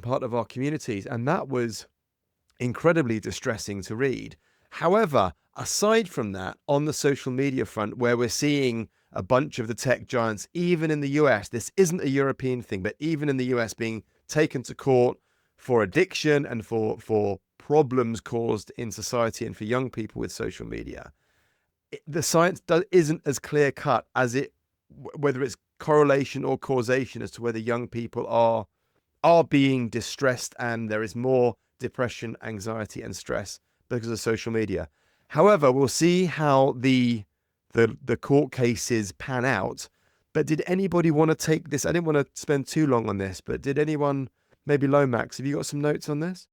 part of our communities. And that was incredibly distressing to read. However, aside from that, on the social media front, where we're seeing a bunch of the tech giants, even in the US, this isn't a European thing, but even in the US, being taken to court for addiction and for problems caused in society and for young people with social media, the science isn't as clear cut as whether it's correlation or causation as to whether young people are being distressed and there is more depression, anxiety, and stress because of social media. However, we'll see how the court cases pan out. But did anybody want to take this? I didn't want to spend too long on this, but did anyone, maybe Lomax, have you got some notes on this?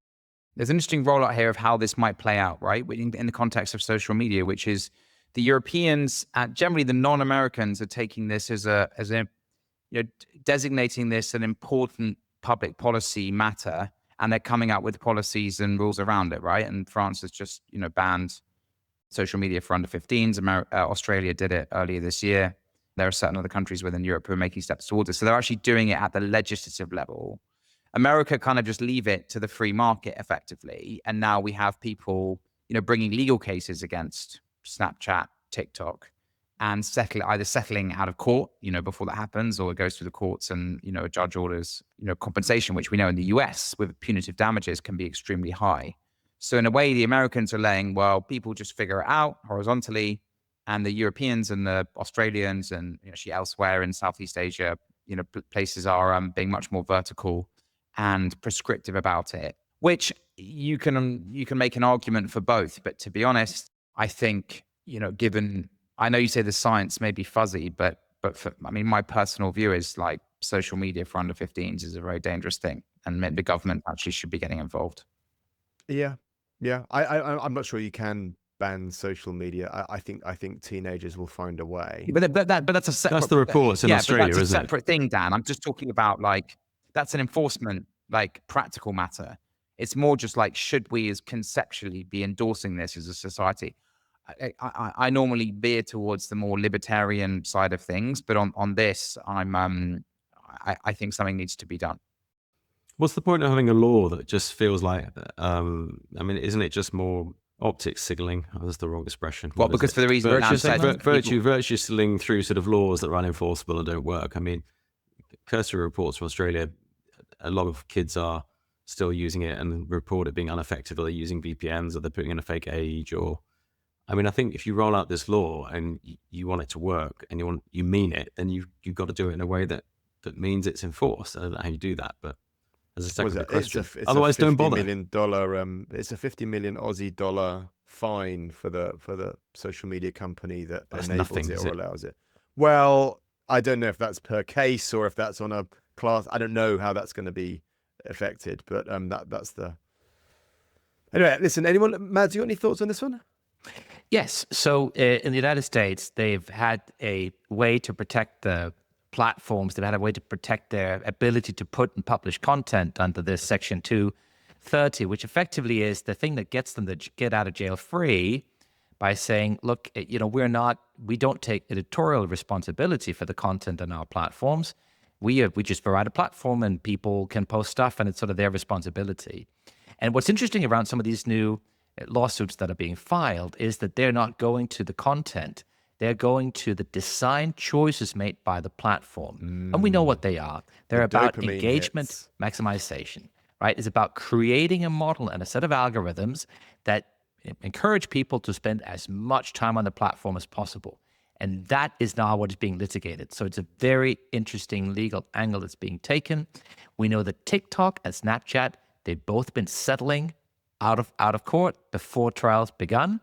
There's an interesting rollout here of how this might play out, right? In the context of social media, which is the Europeans, generally the non-Americans, are taking this as a designating this an important public policy matter, and they're coming out with policies and rules around it, right? And France has just, banned social media for under 15s. Australia did it earlier this year. There are certain other countries within Europe who are making steps towards it. So they're actually doing it at the legislative level. America kind of just leave it to the free market effectively. And now we have people, bringing legal cases against Snapchat, TikTok, and either settling out of court, before that happens, or it goes through the courts and, a judge orders, compensation, which we know in the US with punitive damages can be extremely high. So in a way, the Americans are laying, well, people just figure it out horizontally, and the Europeans and the Australians and actually elsewhere in Southeast Asia, places are being much more vertical and prescriptive about it, which you can make an argument for both. But to be honest, I think, given, I know you say the science may be fuzzy, but my personal view is like social media for under 15s is a very dangerous thing, and the government actually should be getting involved. Yeah. I'm not sure you can ban social media. I think teenagers will find a way. But that's a separate. That's the reports in Australia, but that's a isn't it? separate thing, Dan. I'm just talking about that's an enforcement, practical matter. It's more just should we as conceptually be endorsing this as a society? I normally veer towards the more libertarian side of things, but on this, I think something needs to be done. What's the point of having a law that just feels like, isn't it just more optics signaling? Oh, that's the wrong expression. Well, because for the reason virtue signaling through sort of laws that are unenforceable and don't work. I mean, cursory reports from Australia, a lot of kids are still using it and report it being ineffective, or they're using VPNs, or they're putting in a fake age, or I think if you roll out this law and you want it to work and you mean it, then you've got to do it in a way that means it's enforced. I don't know how you do that, but as a secondary question. Otherwise, don't bother. It's a 50 million Aussie dollar fine for the social media company that enables it or allows it. Well, I don't know if that's per case or if that's on a class. I don't know how that's going to be affected, but that's the. Anyway, listen. Anyone, Mads, you got any thoughts on this one? Yes. So in the United States, they've had a way to protect the platforms. They've had a way to protect their ability to put and publish content under this Section 230, which effectively is the thing that gets them to get out of jail free by saying, look, we don't take editorial responsibility for the content on our platforms. We just provide a platform and people can post stuff and it's sort of their responsibility. And what's interesting around some of these new lawsuits that are being filed is that they're not going to the content. They're going to the design choices made by the platform. And we know what they are. They're about engagement maximization, right? It's about creating a model and a set of algorithms that encourage people to spend as much time on the platform as possible. And that is now what is being litigated. So it's a very interesting legal angle that's being taken. We know that TikTok and Snapchat, they've both been settling out of court before trials begun.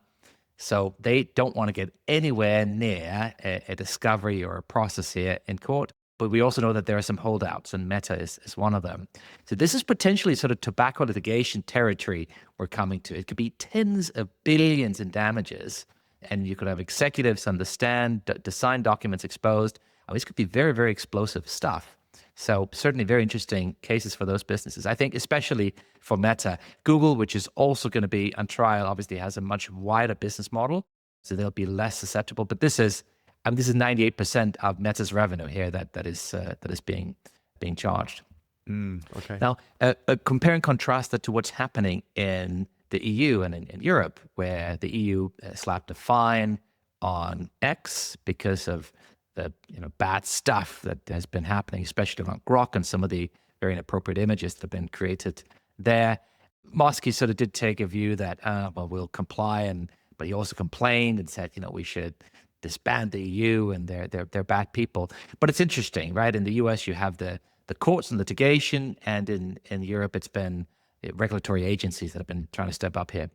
So they don't want to get anywhere near a discovery or a process here in court. But we also know that there are some holdouts, and Meta is one of them. So this is potentially sort of tobacco litigation territory we're coming to. It could be tens of billions in damages, and you could have executives understand, design documents exposed. This could be very, very explosive stuff. So certainly very interesting cases for those businesses. I think especially for Meta. Google, which is also going to be on trial, obviously has a much wider business model, so they'll be less susceptible. But this is 98% of Meta's revenue here that is being charged. Okay. Now, compare and contrast that to what's happening in the EU and in Europe, where the EU slapped a fine on X because of the bad stuff that has been happening, especially around Grok and some of the very inappropriate images that have been created there. Mosky sort of did take a view that, we'll comply, but he also complained and said, we should disband the EU and they're bad people. But it's interesting, right? In the US, you have the courts and litigation, and in Europe, it's been regulatory agencies that have been trying to step up here.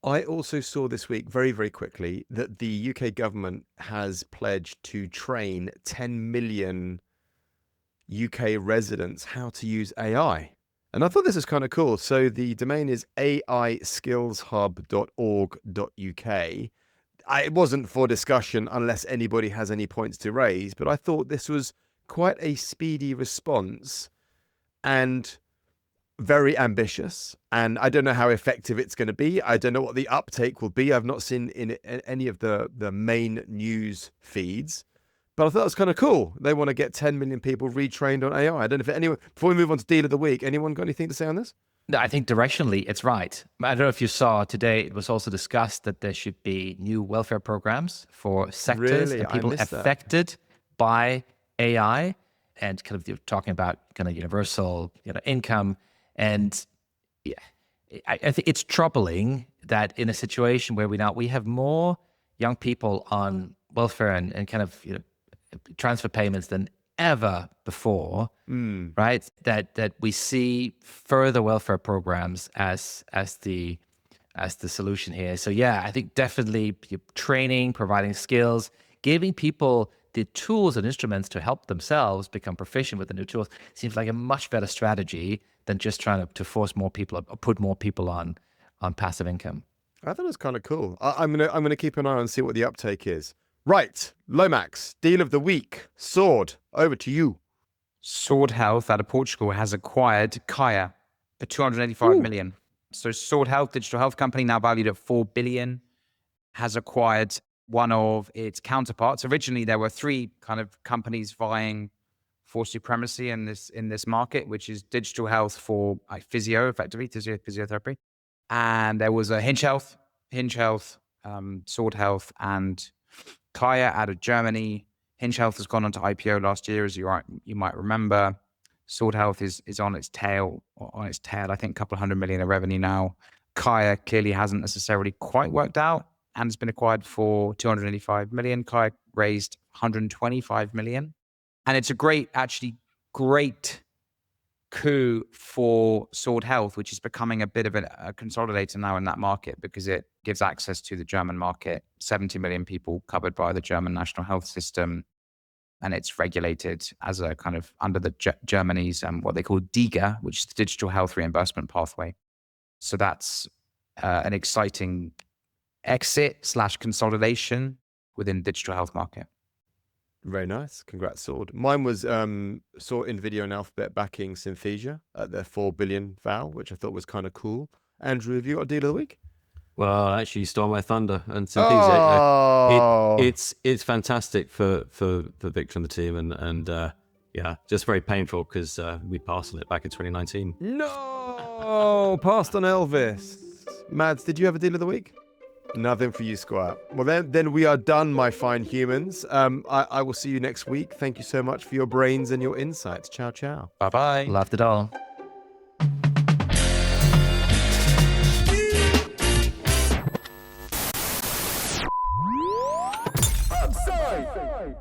I also saw this week, very, very quickly, that the UK government has pledged to train 10 million UK residents how to use AI. And I thought this was kind of cool. So the domain is aiskillshub.org.uk. It wasn't for discussion unless anybody has any points to raise, but I thought this was quite a speedy response and very ambitious, and I don't know how effective it's going to be. I don't know what the uptake will be. I've not seen in any of the main news feeds, but I thought it was kind of cool. They want to get 10 million people retrained on AI. I don't know if anyone, before we move on to deal of the week, anyone got anything to say on this? No, I think directionally it's right. I don't know if you saw today, it was also discussed that there should be new welfare programs for sectors and people affected by AI, and kind of talking about kind of universal income. And yeah, I think it's troubling that in a situation where we have more young people on welfare and kind of transfer payments than ever before, right? That we see further welfare programs as the solution here. So yeah, I think definitely training, providing skills, giving people the tools and instruments to help themselves become proficient with the new tools seems like a much better strategy than just trying to force more people or put more people on passive income. I thought it was kind of cool. I'm gonna keep an eye on and see what the uptake is. Right, Lomax, deal of the week. Sword, over to you. Sword Health out of Portugal has acquired Kaia for 285 million. So Sword Health, digital health company, now valued at 4 billion, has acquired one of its counterparts. Originally, there were three kind of companies vying for supremacy in this market, which is digital health for physio, effectively, physiotherapy. And there was a Hinge Health, Sword Health, and Kaia out of Germany. Hinge Health has gone on to IPO last year, as you might remember. Sword Health is on its tail. I think a couple of 100 million of revenue now. Kaia clearly hasn't necessarily quite worked out and has been acquired for 285 million. Kaia raised 125 million. And it's a great coup for Sword Health, which is becoming a bit of a consolidator now in that market because it gives access to the German market. 70 million people covered by the German national health system. and it's regulated as a kind of under the Germany's what they call DiGA, which is the Digital Health Reimbursement Pathway. So that's an exciting exit/consolidation within the digital health market. Very nice. Congrats, Sword. Mine was saw NVIDIA and Alphabet backing Synthesia at their 4 billion val, which I thought was kind of cool. Andrew, have you got a deal of the week? Well, actually, you stole my thunder. And Synthesia, it's fantastic for Victor and the team, and yeah, just very painful because we passed on it back in 2019. No, passed on Elvis. Mads, did you have a deal of the week? Nothing for you, Squire. Well, then we are done, my fine humans. I will see you next week. Thank you so much for your brains and your insights. Ciao, ciao. Bye-bye. Loved it all. Upside.